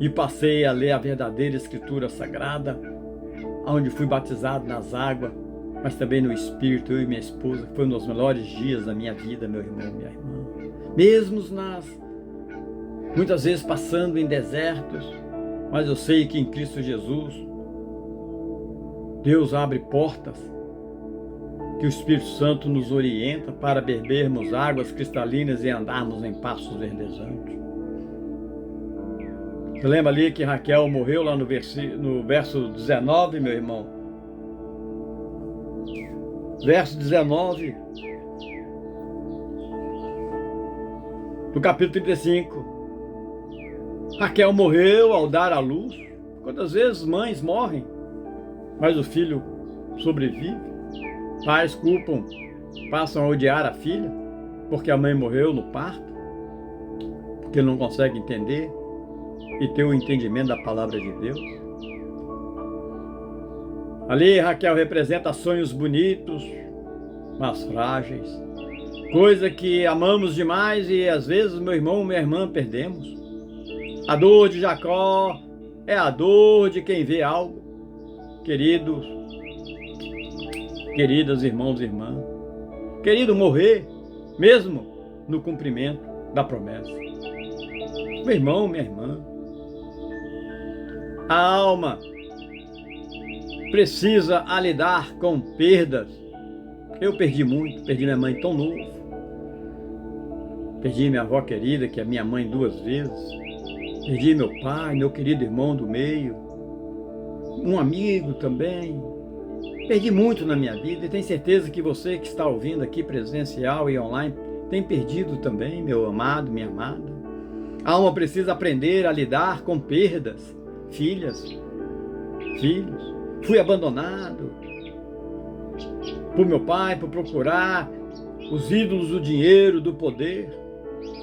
E passei a ler a verdadeira Escritura Sagrada, onde fui batizado nas águas, mas também no Espírito, eu e minha esposa, que foi um dos melhores dias da minha vida, meu irmão, minha irmã. Mesmo muitas vezes passando em desertos, mas eu sei que em Cristo Jesus, Deus abre portas, que o Espírito Santo nos orienta para bebermos águas cristalinas e andarmos em pastos verdejantes. Você lembra ali que Raquel morreu lá no verso 19, meu irmão? Verso 19 do capítulo 35. Raquel morreu ao dar à luz. Quantas vezes mães morrem mas o filho sobrevive. Pais culpam, passam a odiar a filha, porque a mãe morreu no parto, porque não consegue entender e ter o entendimento da palavra de Deus. Ali Raquel representa sonhos bonitos, mas frágeis, coisa que amamos demais e às vezes, meu irmão, minha irmã, perdemos. A dor de Jacó é a dor de quem vê algo. Queridos, queridas irmãos e irmãs, querido morrer, mesmo no cumprimento da promessa. Meu irmão, minha irmã, a alma precisa lidar com perdas. Eu perdi muito, perdi minha mãe tão novo, perdi minha avó querida, que é minha mãe 2 vezes, perdi meu pai, meu querido irmão do meio, um amigo também. Perdi muito na minha vida e tenho certeza que você que está ouvindo aqui presencial e online tem perdido também, meu amado, minha amada. A alma precisa aprender a lidar com perdas. Filhas, filhos, fui abandonado por meu pai por procurar os ídolos do dinheiro, do poder,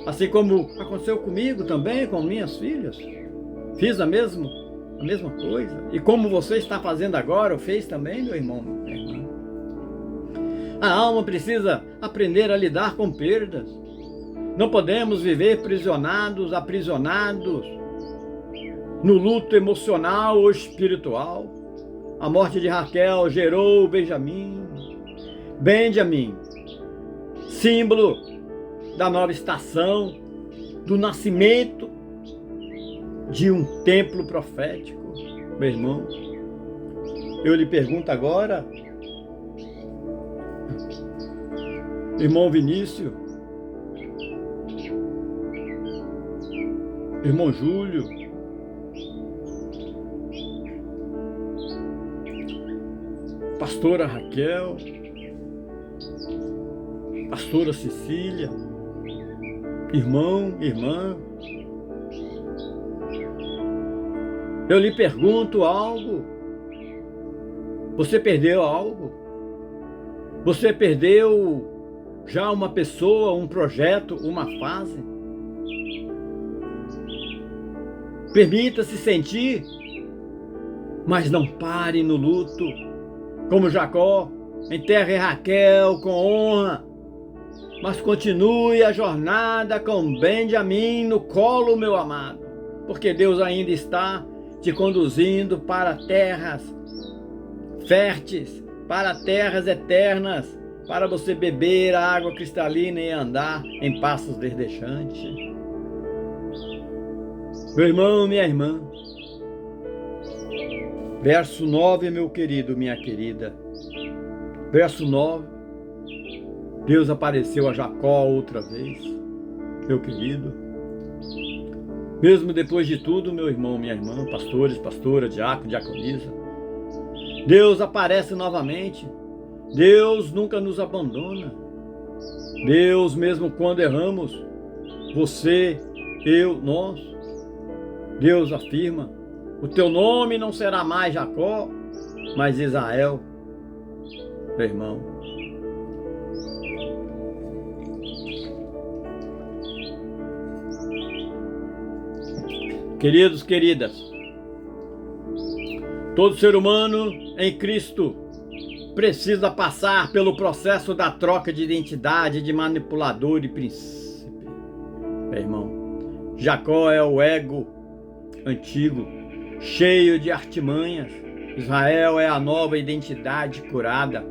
assim como aconteceu comigo também, com minhas filhas. Fiz a mesma coisa. E como você está fazendo agora, ou fez também, meu irmão, minha irmã. A alma precisa aprender a lidar com perdas. Não podemos viver aprisionados no luto emocional ou espiritual. A morte de Raquel gerou Benjamim, símbolo da nova estação, do nascimento de um templo profético. Meu irmão, eu lhe pergunto agora, irmão Vinícius, irmão Júlio, pastora Raquel, pastora Cecília, irmão, irmã, eu lhe pergunto algo. Você perdeu algo? Você perdeu já uma pessoa, um projeto, uma fase? Permita-se sentir, mas não pare no luto. Como Jacó, enterre Raquel com honra, mas continue a jornada com Benjamim no colo, meu amado, porque Deus ainda está te conduzindo para terras férteis, para terras eternas, para você beber a água cristalina e andar em passos verdejantes. Meu irmão, minha irmã, verso 9, meu querido, minha querida. Verso 9. Deus apareceu a Jacó outra vez, meu querido. Mesmo depois de tudo, meu irmão, minha irmã, pastores, pastora, diácono, diaconisa, Deus aparece novamente. Deus nunca nos abandona. Deus, mesmo quando erramos, você, eu, nós, Deus afirma: o teu nome não será mais Jacó, mas Israel. Meu irmão, queridos, queridas, todo ser humano em Cristo precisa passar pelo processo da troca de identidade de manipulador e príncipe. Meu irmão, Jacó é o ego antigo, cheio de artimanhas. Israel é a nova identidade curada,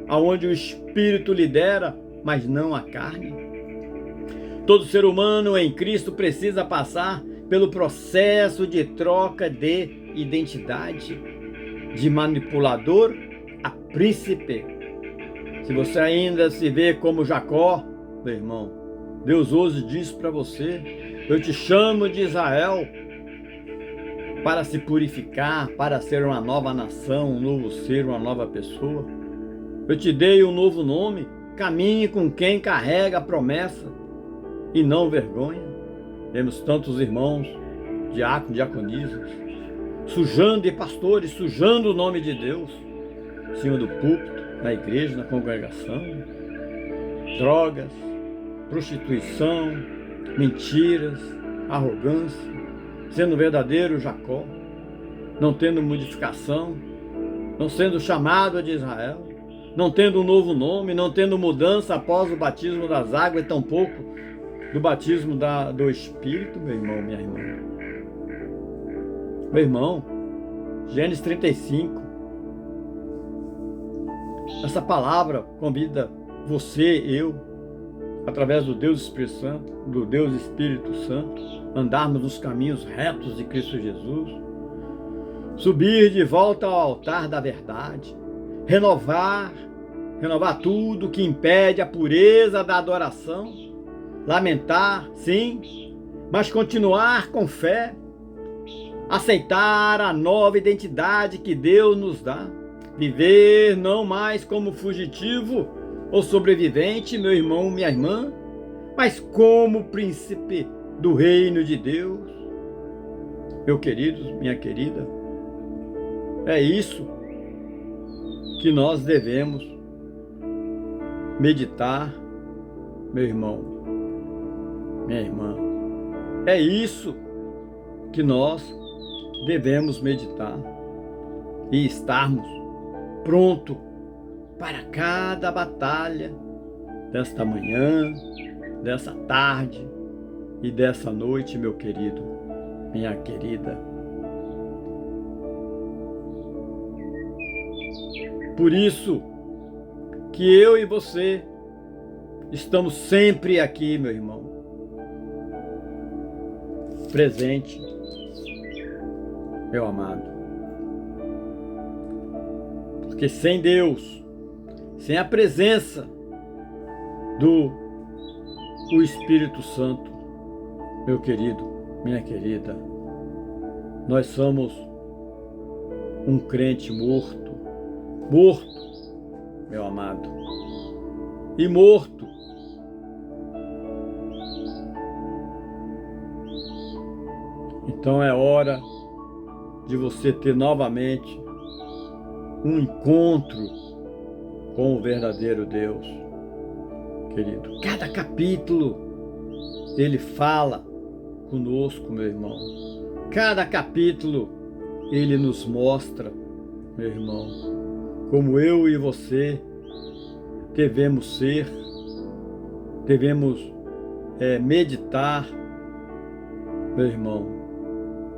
aonde o espírito lidera, mas não a carne. Todo ser humano em Cristo precisa passar pelo processo de troca de identidade, de manipulador a príncipe. Se você ainda se vê como Jacó, meu irmão, Deus hoje diz para você: eu te chamo de Israel para se purificar, para ser uma nova nação, um novo ser, uma nova pessoa. Eu te dei um novo nome. Caminhe com quem carrega a promessa e não vergonha. Temos tantos irmãos, diáconos, diaconisas, sujando, e pastores sujando o nome de Deus, em cima do púlpito, na igreja, na congregação, drogas, prostituição, mentiras, arrogância, sendo verdadeiro Jacó, não tendo modificação, não sendo chamado de Israel, não tendo um novo nome, não tendo mudança após o batismo das águas, e tampouco do batismo do Espírito, meu irmão, minha irmã. Meu irmão, Gênesis 35, essa palavra convida você, eu, através do Deus Espírito Santo, do Deus Espírito Santo, andarmos nos caminhos retos de Cristo Jesus, subir de volta ao altar da verdade, renovar tudo que impede a pureza da adoração, lamentar, sim, mas continuar com fé, aceitar a nova identidade que Deus nos dá, viver não mais como fugitivo ou sobrevivente, meu irmão, minha irmã, mas como príncipe do reino de Deus. Meu querido, minha querida, é isso que nós devemos meditar, meu irmão, minha irmã. É isso que nós devemos meditar e estarmos prontos para cada batalha desta manhã, dessa tarde e dessa noite, meu querido, minha querida. Por isso que eu e você estamos sempre aqui, meu irmão, presente, meu amado. Porque sem Deus, sem a presença do Espírito Santo, meu querido, minha querida, nós somos um crente morto, meu amado, e morto. Então é hora de você ter novamente um encontro com o verdadeiro Deus, querido. Cada capítulo ele fala conosco, meu irmão. Cada capítulo ele nos mostra, meu irmão, como eu e você devemos ser, devemos meditar, meu irmão,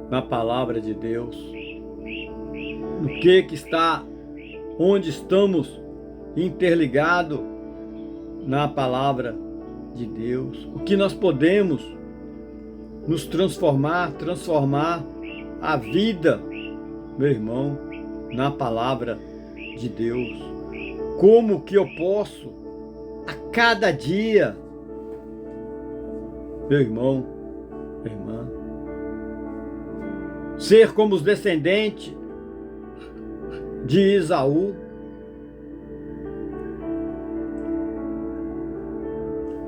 na palavra de Deus, no que está, onde estamos interligados na palavra de Deus, o que nós podemos nos transformar a vida, meu irmão, na palavra de Deus. Como que eu posso a cada dia, meu irmão, minha irmã, ser como os descendentes de Esaú.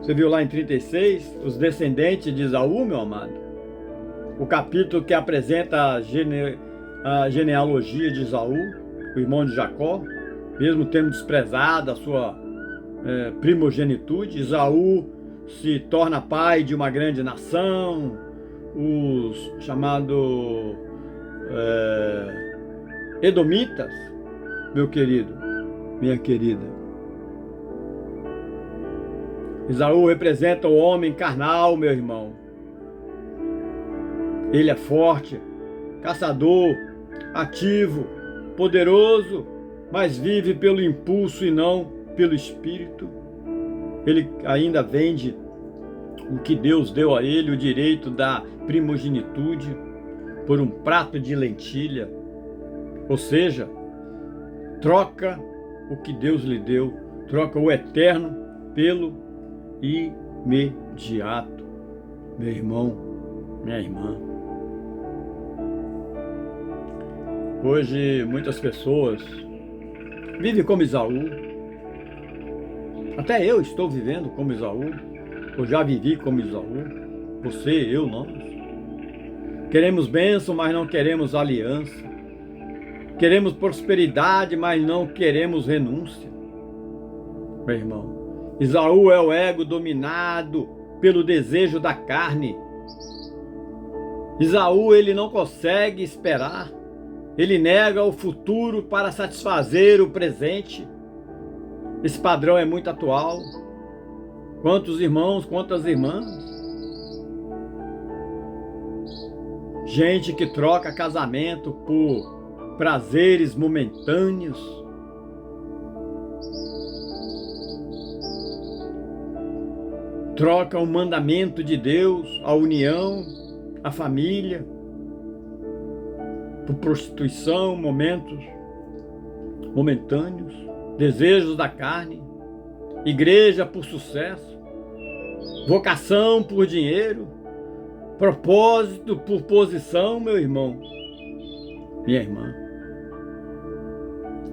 Você viu lá em 36, os descendentes de Esaú, meu amado? O capítulo que apresenta a genealogia de Esaú, o irmão de Jacó, mesmo tendo desprezado a sua primogenitude. Esaú se torna pai de uma grande nação, os chamados Edomitas, meu querido, minha querida. Esaú representa o homem carnal, meu irmão. Ele é forte, caçador, ativo, poderoso, mas vive pelo impulso e não pelo espírito. Ele ainda vende o que Deus deu a ele, o direito da primogenitude, por um prato de lentilha. Ou seja, troca o que Deus lhe deu, troca o eterno pelo imediato. Meu irmão, minha irmã. Hoje muitas pessoas vivem como Esaú. Até eu estou vivendo como Esaú. Eu já vivi como Esaú. Você, eu, nós. Queremos bênção, mas não queremos aliança. Queremos prosperidade, mas não queremos renúncia. Meu irmão, Esaú é o ego dominado pelo desejo da carne. Esaú, ele não consegue esperar. Ele nega o futuro para satisfazer o presente. Esse padrão é muito atual. Quantos irmãos, quantas irmãs? Gente que troca casamento por prazeres momentâneos. Troca o mandamento de Deus, a união, a família, por prostituição, momentos momentâneos, desejos da carne, igreja por sucesso, vocação por dinheiro, propósito por posição, meu irmão, minha irmã.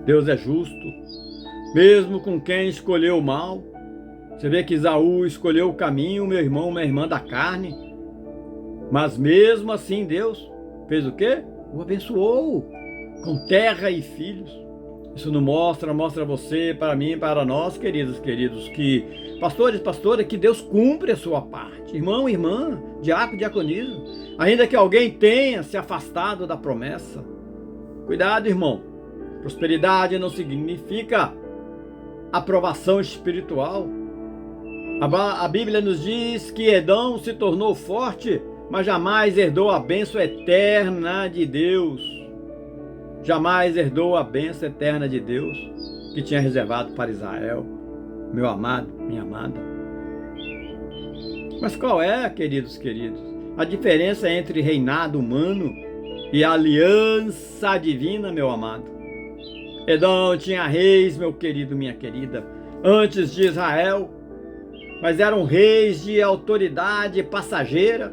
Deus é justo, mesmo com quem escolheu o mal. Você vê que Esaú escolheu o caminho, meu irmão, minha irmã, da carne, mas mesmo assim Deus fez o quê? O abençoou com terra e filhos. Isso não mostra a você, para mim, para nós, queridos, que pastores, pastoras, que Deus cumpre a sua parte. Irmão, irmã, diácono, diaconisa, ainda que alguém tenha se afastado da promessa. Cuidado, irmão. Prosperidade não significa aprovação espiritual. A Bíblia nos diz que Edom se tornou forte, mas jamais herdou a bênção eterna de Deus. Jamais herdou a bênção eterna de Deus que tinha reservado para Israel. Meu amado, minha amada. Mas qual é, queridos, a diferença entre reinado humano e aliança divina, meu amado? Edom tinha reis, meu querido, minha querida, antes de Israel, mas eram reis de autoridade passageira.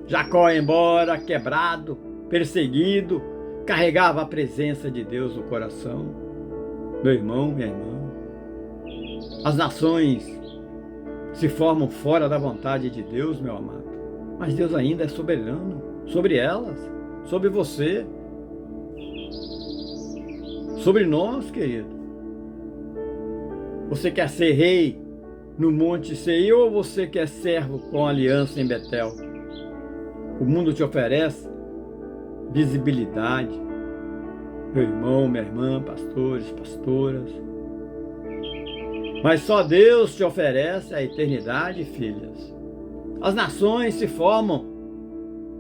Jacó, embora quebrado, perseguido, carregava a presença de Deus no coração. Meu irmão, minha irmã, as nações se formam fora da vontade de Deus, meu amado, mas Deus ainda é soberano sobre elas, sobre você, sobre nós, querido. Você quer ser rei no Monte Seir ou você quer servo com aliança em Betel? O mundo te oferece visibilidade, meu irmão, minha irmã, pastores, pastoras. Mas só Deus te oferece a eternidade, filhas. As nações se formam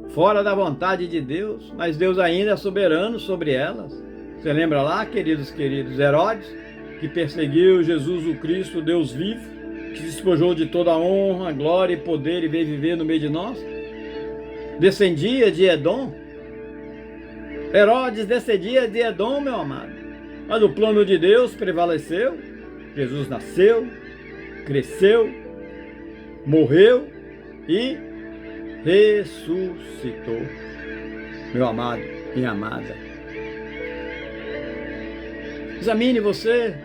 fora da vontade de Deus, mas Deus ainda é soberano sobre elas. Você lembra lá, queridos, Herodes, que perseguiu Jesus o Cristo, Deus vivo, que se despojou de toda a honra, glória e poder e veio viver no meio de nós? Descendia de Edom. Herodes descendia de Edom, meu amado. Mas o plano de Deus prevaleceu. Jesus nasceu, cresceu, morreu e ressuscitou. Meu amado, minha amada. Examine você,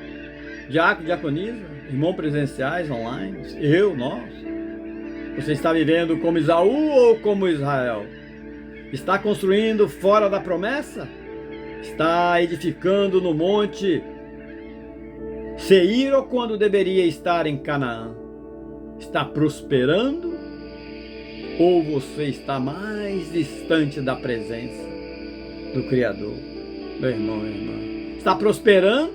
diácono, diaconisa, irmão presenciais, online, nós. Você está vivendo como Esaú ou como Israel? Está construindo fora da promessa? Está edificando no monte Seir ou quando deveria estar em Canaã? Está prosperando ou você está mais distante da presença do Criador? Meu irmão, minha irmã, está prosperando,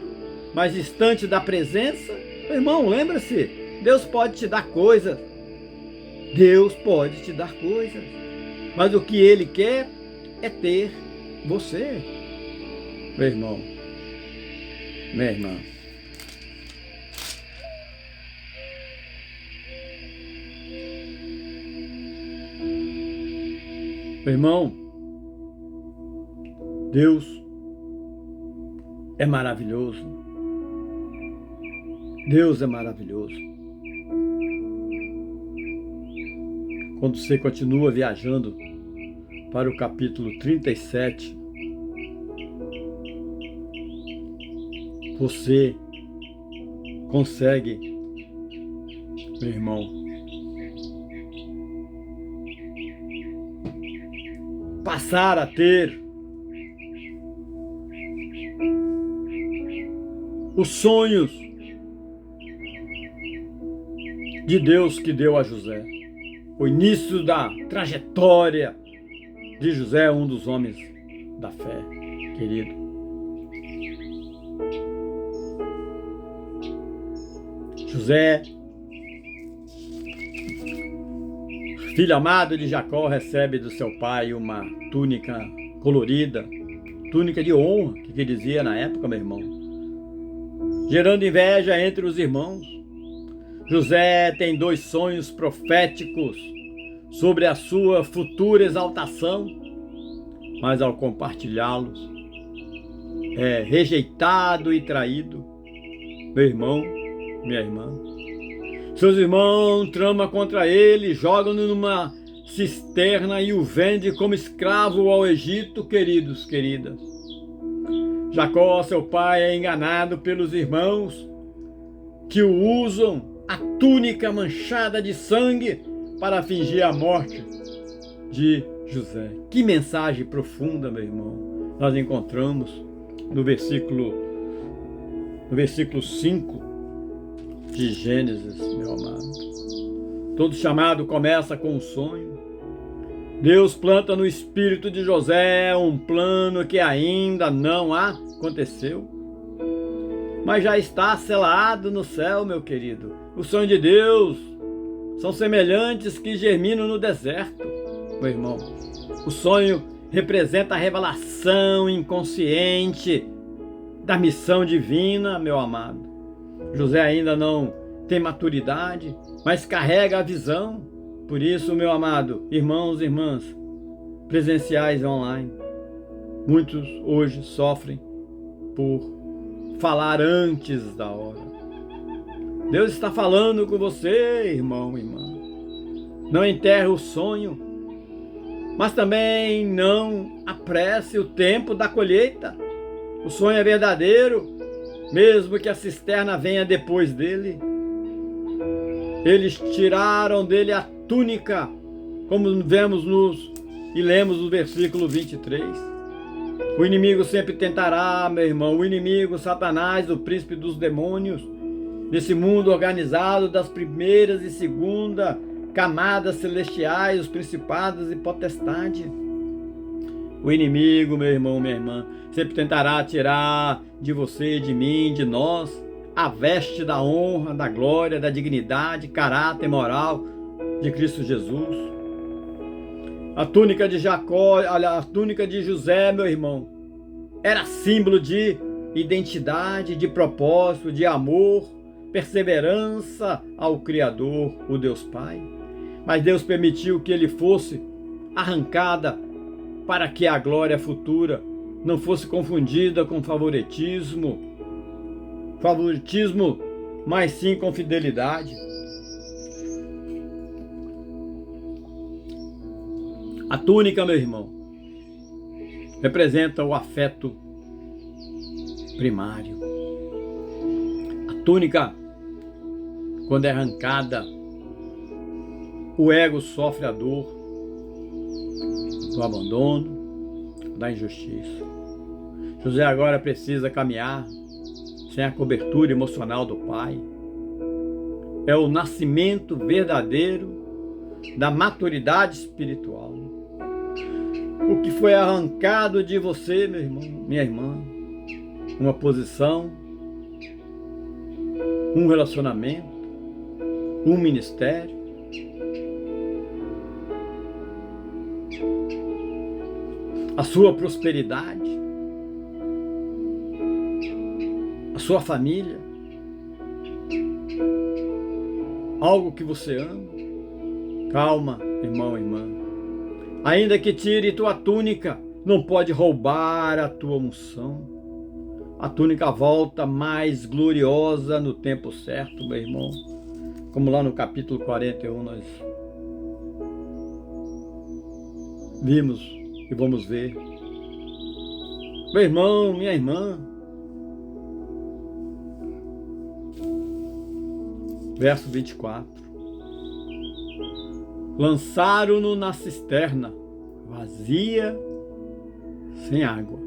mais distante da presença? Meu irmão, lembra-se, Deus pode te dar coisas. Deus pode te dar coisas, mas o que Ele quer é ter você, meu irmão, minha irmã. Meu irmão, Deus é maravilhoso. Deus é maravilhoso. Quando você continua viajando para o capítulo 37, você consegue, meu irmão, passar a ter os sonhos de Deus que deu a José. O início da trajetória de José, um dos homens da fé, querido. José, filho amado de Jacó, recebe do seu pai uma túnica colorida, túnica de honra, que dizia na época, meu irmão, gerando inveja entre os irmãos. José tem 2 sonhos proféticos sobre a sua futura exaltação, mas ao compartilhá-los é rejeitado e traído. Meu irmão, minha irmã, seus irmãos tramam contra ele, jogam-no numa cisterna e o vendem como escravo ao Egito, queridos, queridas. Jacó, seu pai, é enganado pelos irmãos que o usam a túnica manchada de sangue para fingir a morte de José. Que mensagem profunda, meu irmão, nós encontramos no versículo 5 de Gênesis, meu amado. Todo chamado começa com um sonho. Deus planta no espírito de José um plano que ainda não aconteceu, mas já está selado no céu, meu querido. Os sonhos de Deus são semelhantes que germinam no deserto, meu irmão. O sonho representa a revelação inconsciente da missão divina, meu amado. José ainda não tem maturidade, mas carrega a visão. Por isso, meu amado, irmãos e irmãs, presenciais e online, muitos hoje sofrem por falar antes da hora. Deus está falando com você, irmão e irmã. Não enterre o sonho, mas também não apresse o tempo da colheita. O sonho é verdadeiro, mesmo que a cisterna venha depois dele. Eles tiraram dele a túnica, como vemos e lemos no versículo 23. O inimigo sempre tentará, meu irmão, o inimigo, Satanás, o príncipe dos demônios, nesse mundo organizado das primeiras e segunda camadas celestiais, os principados e potestades. O inimigo, meu irmão, minha irmã, sempre tentará tirar de você, de mim, de nós, a veste da honra, da glória, da dignidade, caráter moral de Cristo Jesus. A túnica de Jacó, a túnica de José, meu irmão, era símbolo de identidade, de propósito, de amor, perseverança ao Criador, o Deus Pai. Mas Deus permitiu que ele fosse arrancada para que a glória futura não fosse confundida com favoritismo, mas sim com fidelidade. A túnica, meu irmão, representa o afeto primário. A túnica, quando é arrancada, o ego sofre a dor do abandono, da injustiça. José agora precisa caminhar sem a cobertura emocional do pai. É o nascimento verdadeiro da maturidade espiritual. O que foi arrancado de você, meu irmão, minha irmã, uma posição, um relacionamento, um ministério, a sua prosperidade, a sua família, algo que você ama. Calma, irmão e irmã. Ainda que tire tua túnica, não pode roubar a tua unção. A túnica volta mais gloriosa no tempo certo, meu irmão. Como lá no capítulo 41 nós vimos e vamos ver. Meu irmão, minha irmã. Verso 24. Lançaram-no na cisterna vazia, sem água.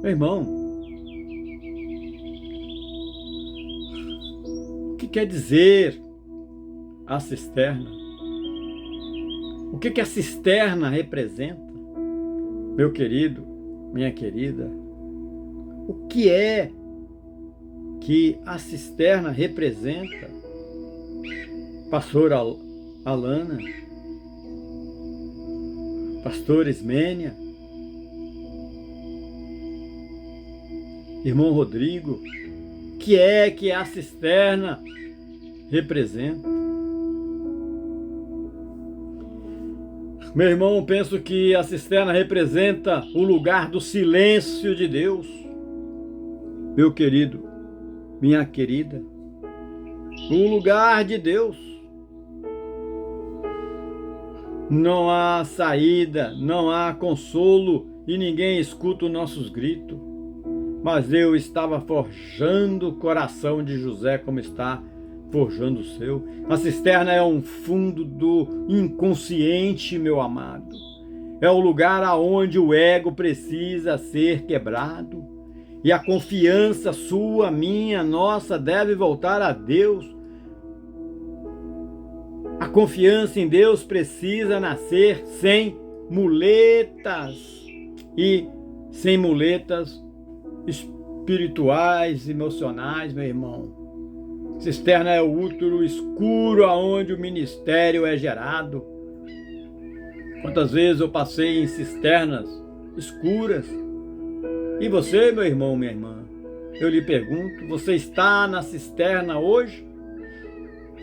Meu irmão, o que quer dizer a cisterna? O que a cisterna representa? Meu querido, minha querida, o que é que a cisterna representa? Pastor Alana, Pastor Ismênia, Irmão Rodrigo, o que é que a cisterna representa? Meu irmão, penso que a cisterna representa o lugar do silêncio de Deus. Meu querido, minha querida, o lugar de Deus. Não há saída, não há consolo e ninguém escuta os nossos gritos. Mas Deus estava forjando o coração de José como está forjando o seu. A cisterna é um fundo do inconsciente, meu amado. É o lugar aonde o ego precisa ser quebrado. E a confiança sua, minha, nossa, deve voltar a Deus. A confiança em Deus precisa nascer sem muletas. E sem muletas espirituais, emocionais, meu irmão. Cisterna é o útero escuro aonde o ministério é gerado. Quantas vezes eu passei em cisternas escuras? E você, meu irmão, minha irmã? Eu lhe pergunto, você está na cisterna hoje?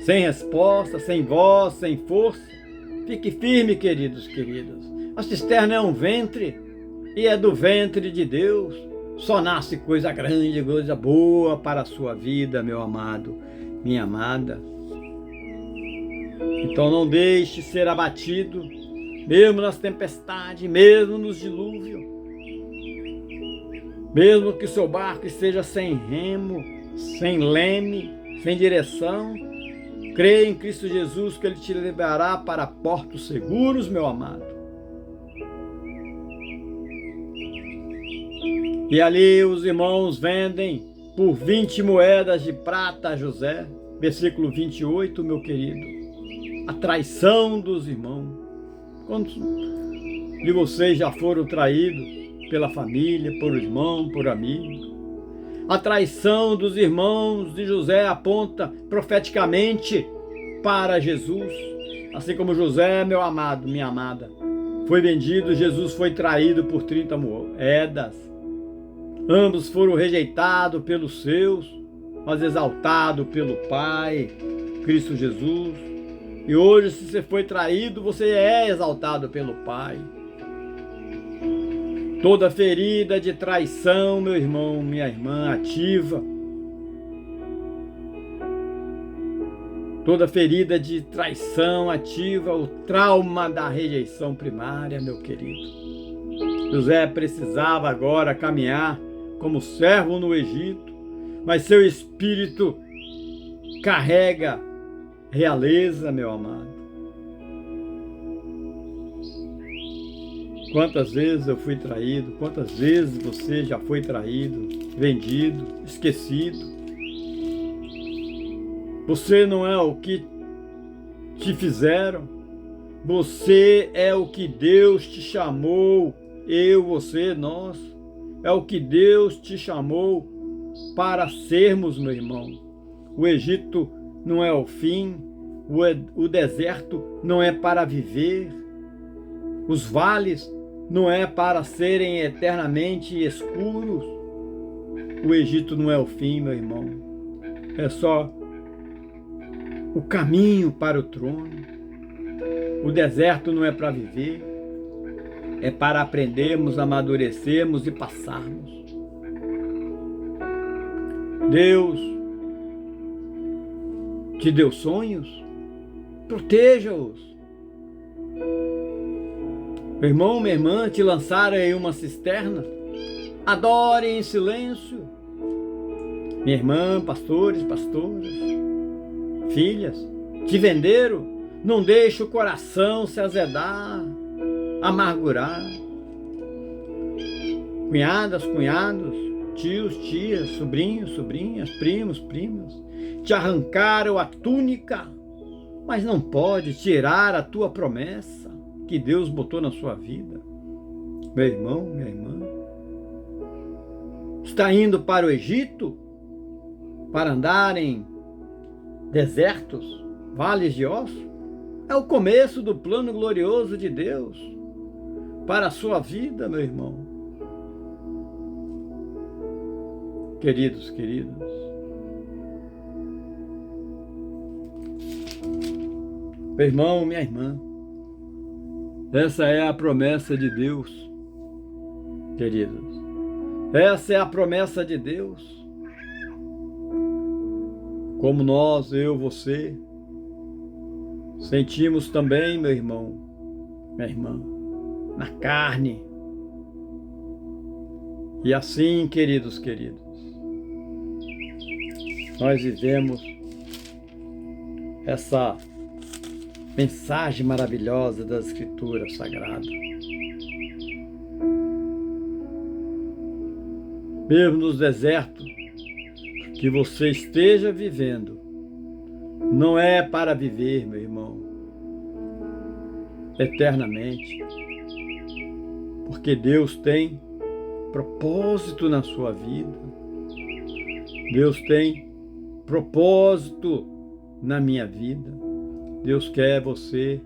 Sem resposta, sem voz, sem força? Fique firme, queridos, queridas. A cisterna é um ventre e é do ventre de Deus. Só nasce coisa grande, coisa boa para a sua vida, meu amado, minha amada. Então não deixe ser abatido, mesmo nas tempestades, mesmo nos dilúvios. Mesmo que seu barco esteja sem remo, sem leme, sem direção, creia em Cristo Jesus que Ele te levará para portos seguros, meu amado. E ali os irmãos vendem por 20 moedas de prata a José. Versículo 28, meu querido. A traição dos irmãos. Quantos de vocês já foram traídos pela família, por irmão, por amigo? A traição dos irmãos de José aponta profeticamente para Jesus. Assim como José, meu amado, minha amada, foi vendido, Jesus foi traído por 30 moedas. Ambos foram rejeitados pelos seus, mas exaltados pelo Pai, Cristo Jesus. E hoje, se você foi traído, você é exaltado pelo Pai. Toda ferida de traição, meu irmão, minha irmã, ativa. Toda ferida de traição ativa o trauma da rejeição primária, meu querido. José precisava agora caminhar como servo no Egito, mas seu espírito carrega realeza, meu amado. Quantas vezes eu fui traído, quantas vezes você já foi traído, vendido, esquecido. Você não é o que te fizeram, você é o que Deus te chamou, eu, você, nós. É o que Deus te chamou para sermos, meu irmão. O Egito não é o fim, o deserto não é para viver, os vales não é para serem eternamente escuros. O Egito não é o fim, meu irmão. É só o caminho para o trono. O deserto não é para viver. É para aprendermos, amadurecermos e passarmos. Deus te deu sonhos? Proteja-os. Meu irmão, minha irmã, te lançaram em uma cisterna? Adore em silêncio. Minha irmã, pastores, pastoras, filhas, te venderam? Não deixe o coração se azedar. amargurar. Cunhadas, cunhados, tios, tias, sobrinhos, sobrinhas, primos, primas, te arrancaram a túnica, mas não pode tirar a tua promessa que Deus botou na sua vida. Meu irmão, minha irmã, está indo para o Egito para andar em desertos, vales de ossos? É o começo do plano glorioso de Deus para a sua vida, meu irmão. Queridos, queridas, meu irmão, minha irmã, essa é a promessa de Deus, queridos. Essa é a promessa de Deus. Como nós, eu, você, sentimos também, meu irmão, minha irmã, na carne. E assim, queridos, queridos, nós vivemos essa mensagem maravilhosa das Escrituras Sagradas. Mesmo nos desertos que você esteja vivendo, não é para viver, meu irmão, eternamente, porque Deus tem propósito na sua vida. Deus tem propósito na minha vida. Deus quer você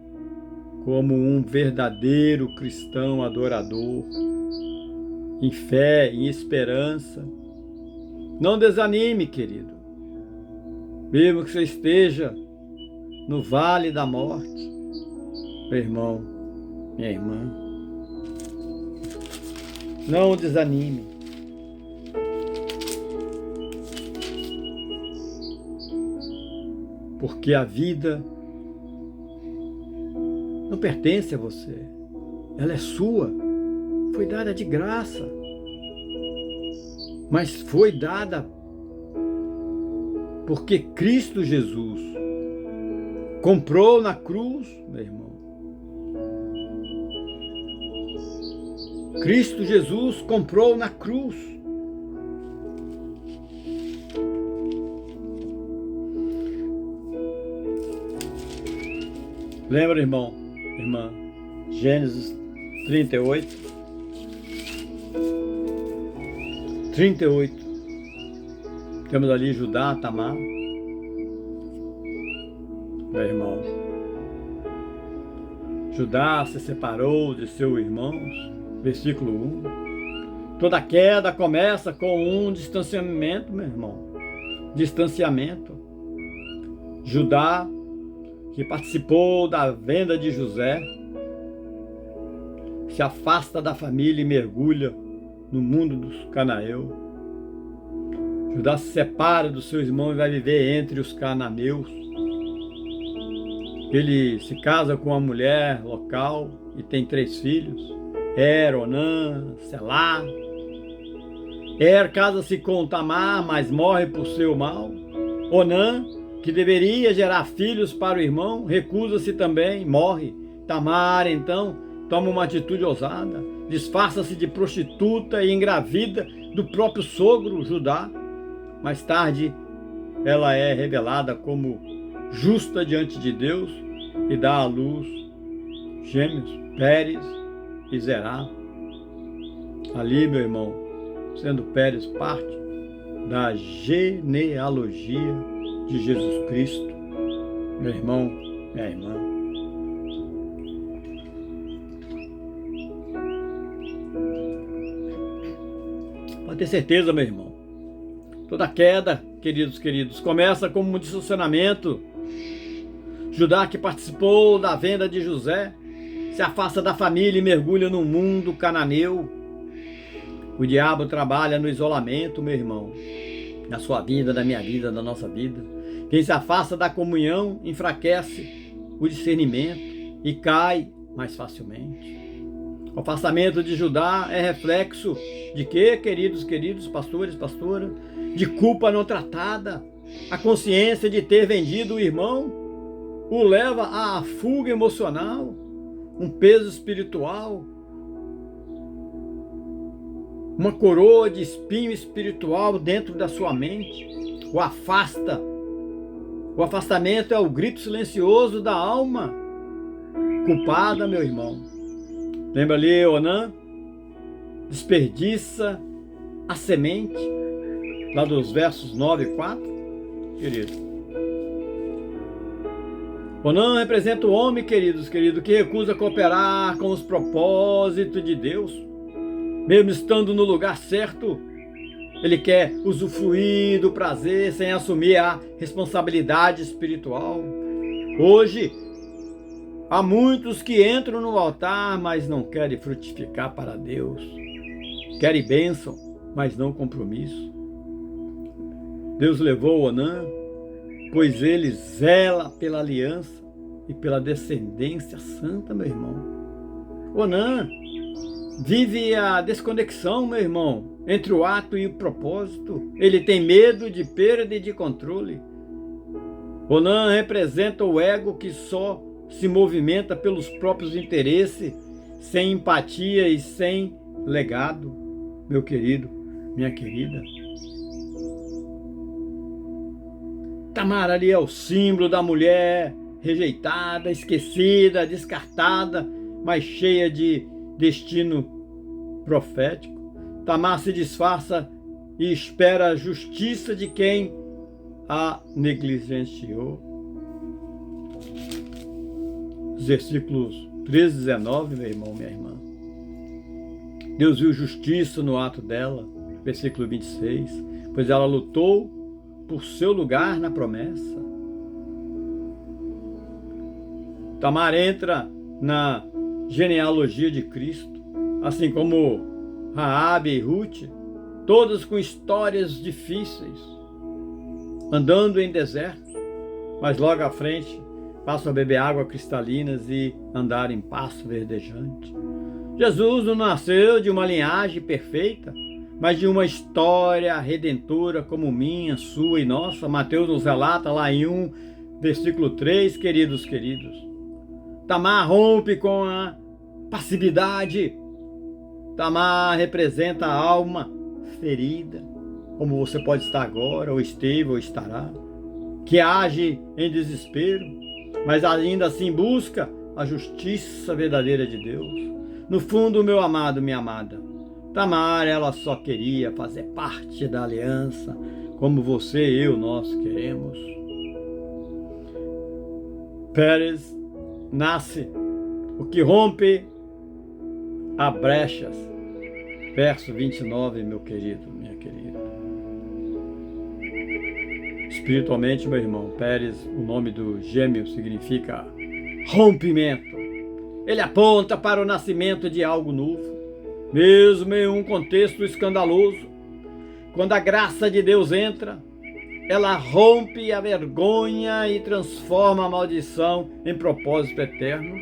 como um verdadeiro cristão adorador, em fé, em esperança. Não desanime, querido. Mesmo que você esteja no vale da morte, meu irmão, minha irmã, não desanime. Porque a vida não pertence a você. Ela é sua. Foi dada de graça. Mas foi dada porque Cristo Jesus comprou na cruz, meu irmão. Cristo Jesus comprou na cruz. Lembra, irmão, irmã, Gênesis 38. 38. Temos ali Judá, Tamar. Meu irmão, Judá se separou de seus irmãos. Versículo 1. Toda queda começa com um distanciamento, meu irmão. Distanciamento. Judá, que participou da venda de José, se afasta da família e mergulha no mundo dos cananeus. Judá se separa dos seus irmãos e vai viver entre os cananeus. Ele se casa com uma mulher local e tem 3 filhos. Onã, Selá. Casa-se com Tamar, mas morre por seu mal. Onã, que deveria gerar filhos para o irmão, recusa-se também, morre. Tamar, então, toma uma atitude ousada, disfarça-se de prostituta e engravida do próprio sogro Judá. Mais tarde, ela é revelada como justa diante de Deus e dá à luz gêmeos, Pérez e Zerá. Ali, meu irmão, sendo Pérez parte da genealogia de Jesus Cristo. Meu irmão, minha irmã, pode ter certeza, meu irmão, toda queda, queridos, começa como um distanciamento. Judá, que participou da venda de José, se afasta da família e mergulha no mundo cananeu. O diabo trabalha no isolamento, meu irmão, na sua vida, na minha vida, na nossa vida. Quem se afasta da comunhão enfraquece o discernimento e cai mais facilmente. O afastamento de Judá é reflexo de quê, queridos, pastores, pastoras? De culpa não tratada. A consciência de ter vendido o irmão o leva à fuga emocional. um peso espiritual, uma coroa de espinho espiritual dentro da sua mente. O afasta. O afastamento é o grito silencioso da alma culpada, meu irmão. Lembra ali, Onã? Desperdiça a semente, lá dos versos 9 e 4, querido. Onã representa o homem, querido, que recusa cooperar com os propósitos de Deus. Mesmo estando no lugar certo, ele quer usufruir do prazer sem assumir a responsabilidade espiritual. Hoje, há muitos que entram no altar, mas não querem frutificar para Deus. Querem bênção, mas não compromisso. Deus levou Onã, pois ele zela pela aliança e pela descendência santa, meu irmão. Onã vive a desconexão, meu irmão, entre o ato e o propósito. Ele tem medo de perda e de controle. Onã representa o ego que só se movimenta pelos próprios interesses, sem empatia e sem legado. Meu querido, minha querida. Tamar ali é o símbolo da mulher rejeitada, esquecida, descartada, mas cheia de destino profético. Tamar se disfarça e espera a justiça de quem a negligenciou. Os versículos 13 e 19, meu irmão, minha irmã. Deus viu justiça no ato dela, versículo 26, pois ela lutou por seu lugar na promessa. Tamar entra na genealogia de Cristo, assim como Raabe e Ruth, todas com histórias difíceis, andando em deserto, mas logo à frente passam a beber água cristalinas e andar em pasto verdejante. Jesus não nasceu de uma linhagem perfeita, mas de uma história redentora como minha, sua e nossa. Mateus nos relata lá em 1, versículo 3, queridos. Tamar rompe com a passividade. Tamar representa a alma ferida, como você pode estar agora, ou esteve, ou estará, que age em desespero, mas ainda assim busca a justiça verdadeira de Deus. No fundo, meu amado, minha amada, Tamar, ela só queria fazer parte da aliança, como você e eu, nós queremos. Pérez nasce o que rompe a brechas. Verso 29, meu querido, minha querida. Espiritualmente, meu irmão, Pérez, o nome do gêmeo significa rompimento. Ele aponta para o nascimento de algo novo, mesmo em um contexto escandaloso. Quando a graça de Deus entra, ela rompe a vergonha e transforma a maldição em propósito eterno.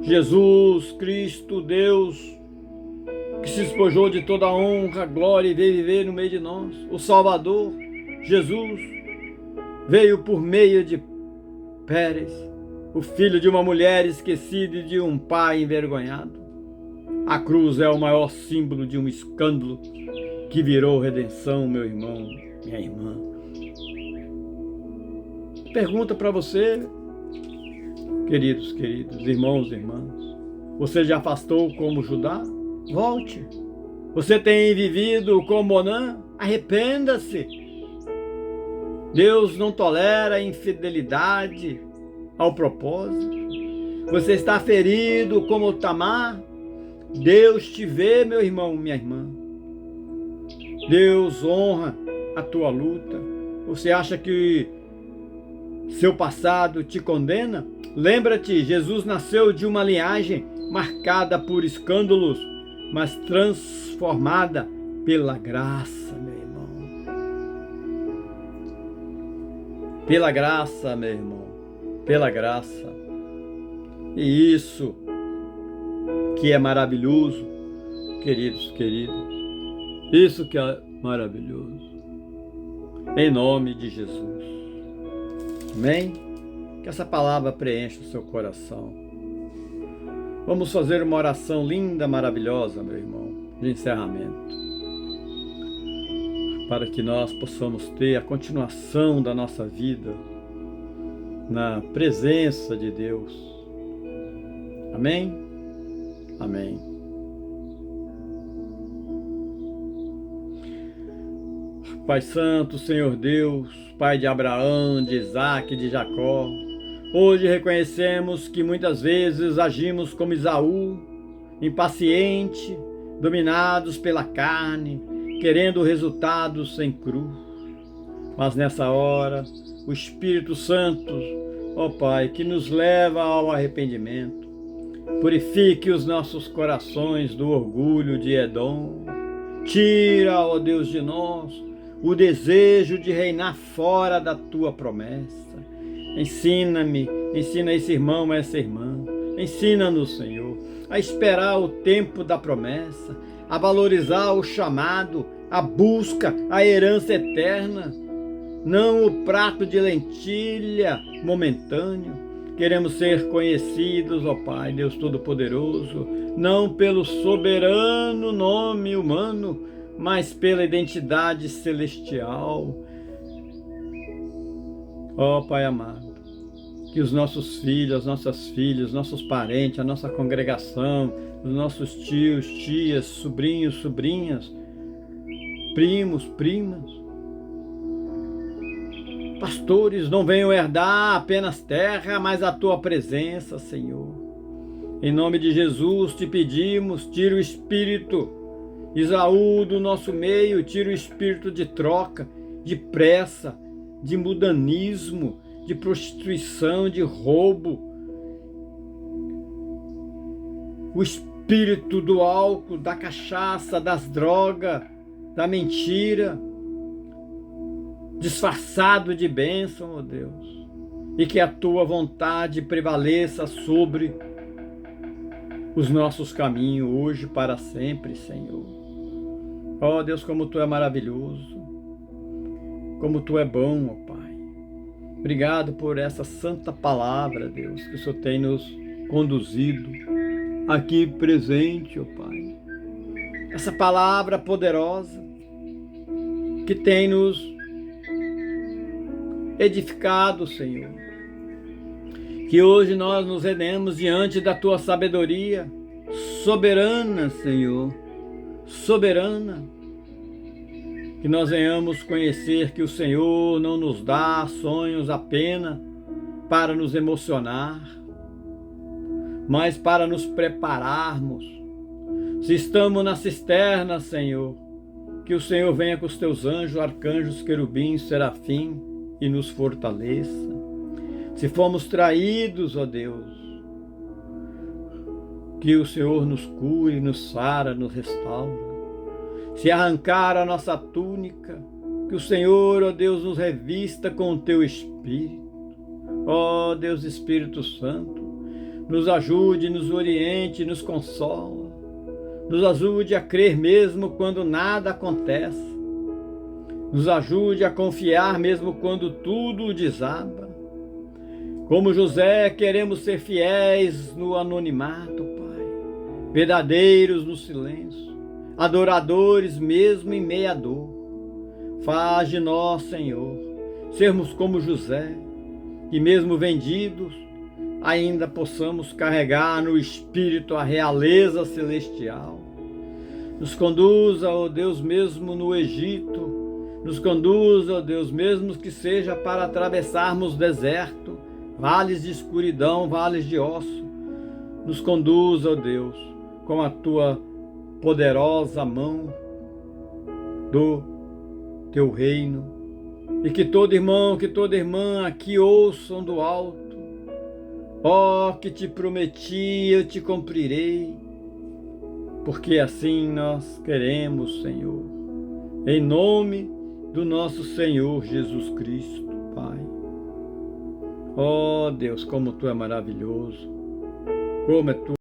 Jesus Cristo, Deus, que se despojou de toda a honra, glória e veio viver no meio de nós. O Salvador, Jesus, veio por meio de Pérez, o filho de uma mulher esquecida e de um pai envergonhado. A cruz é o maior símbolo de um escândalo que virou redenção, meu irmão, minha irmã. Pergunta para você, queridos, irmãos e irmãs. Você já afastou como Judá? Volte. Você tem vivido como Onã? Arrependa-se. Deus não tolera infidelidade ao propósito. Você está ferido como Tamar? Deus te vê, meu irmão, minha irmã. Deus honra a tua luta. Você acha que seu passado te condena? Lembra-te, Jesus nasceu de uma linhagem marcada por escândalos, mas transformada pela graça, meu irmão. Pela graça, meu irmão. Pela graça. E isso que é maravilhoso, queridos. Isso que é maravilhoso. Em nome de Jesus. Amém? Que essa palavra preencha o seu coração. Vamos fazer uma oração linda, maravilhosa, meu irmão, de encerramento, para que nós possamos ter a continuação da nossa vida na presença de Deus. Amém? Amém. Pai Santo, Senhor Deus, Pai de Abraão, de Isaac, de Jacó, hoje reconhecemos que muitas vezes agimos como Esaú, impaciente, dominados pela carne, querendo resultados sem cruz. Mas nessa hora, o Espírito Santo, ó Pai, que nos leva ao arrependimento, purifique os nossos corações do orgulho de Edom. Tira, ó Deus, de nós o desejo de reinar fora da tua promessa. Ensina-me, ensina esse irmão, essa irmã. Ensina-nos, Senhor, a esperar o tempo da promessa, a valorizar o chamado, a busca, a herança eterna, não o prato de lentilha momentâneo. Queremos ser conhecidos, ó Pai, Deus Todo-Poderoso, não pelo soberano nome humano, mas pela identidade celestial. Ó Pai amado, que os nossos filhos, as nossas filhas, nossos parentes, a nossa congregação, os nossos tios, tias, sobrinhos, sobrinhas, primos, primas, pastores não venham herdar apenas terra, mas a tua presença, Senhor. Em nome de Jesus te pedimos, tira o espírito Esaú do nosso meio, tira o espírito de troca, de pressa, de mudanismo, de prostituição, de roubo. O espírito do álcool, da cachaça, das drogas, da mentira, disfarçado de bênção, ó Deus. E que a tua vontade prevaleça sobre os nossos caminhos hoje para sempre, Senhor. Ó Deus, como tu é maravilhoso, como tu é bom, ó Pai. Obrigado por essa santa palavra, Deus, que o Senhor tem nos conduzido aqui presente, ó Pai. Essa palavra poderosa que tem nos edificado, Senhor. Que hoje nós nos rendemos diante da tua sabedoria soberana, Senhor. Soberana, que nós venhamos conhecer que o Senhor não nos dá sonhos apenas para nos emocionar, mas para nos prepararmos. Se estamos na cisterna, Senhor, que o Senhor venha com os teus anjos, arcanjos, querubins, serafim e nos fortaleça. Se fomos traídos, ó Deus, que o Senhor nos cure, nos sara, nos restaura. Se arrancar a nossa túnica, que o Senhor, ó Deus, nos revista com o teu Espírito. Ó Deus Espírito Santo, nos ajude, nos oriente, nos consola. Nos ajude a crer mesmo quando nada acontece. Nos ajude a confiar mesmo quando tudo desaba. Como José, queremos ser fiéis no anonimato, Pai. Verdadeiros no silêncio, adoradores mesmo em meio à dor. Faz de nós, Senhor, sermos como José, que mesmo vendidos, ainda possamos carregar no Espírito a realeza celestial. Nos conduza, ó Deus, mesmo no Egito, nos conduza, ó Deus, mesmo que seja para atravessarmos deserto, vales de escuridão, vales de osso. Nos conduza, ó Deus, com a tua poderosa mão do teu reino, e que todo irmão, que toda irmã aqui ouçam do alto: ó, que te prometi, eu te cumprirei, porque assim nós queremos, Senhor, em nome do nosso Senhor Jesus Cristo, Pai. Ó Deus, como tu é maravilhoso, como é tu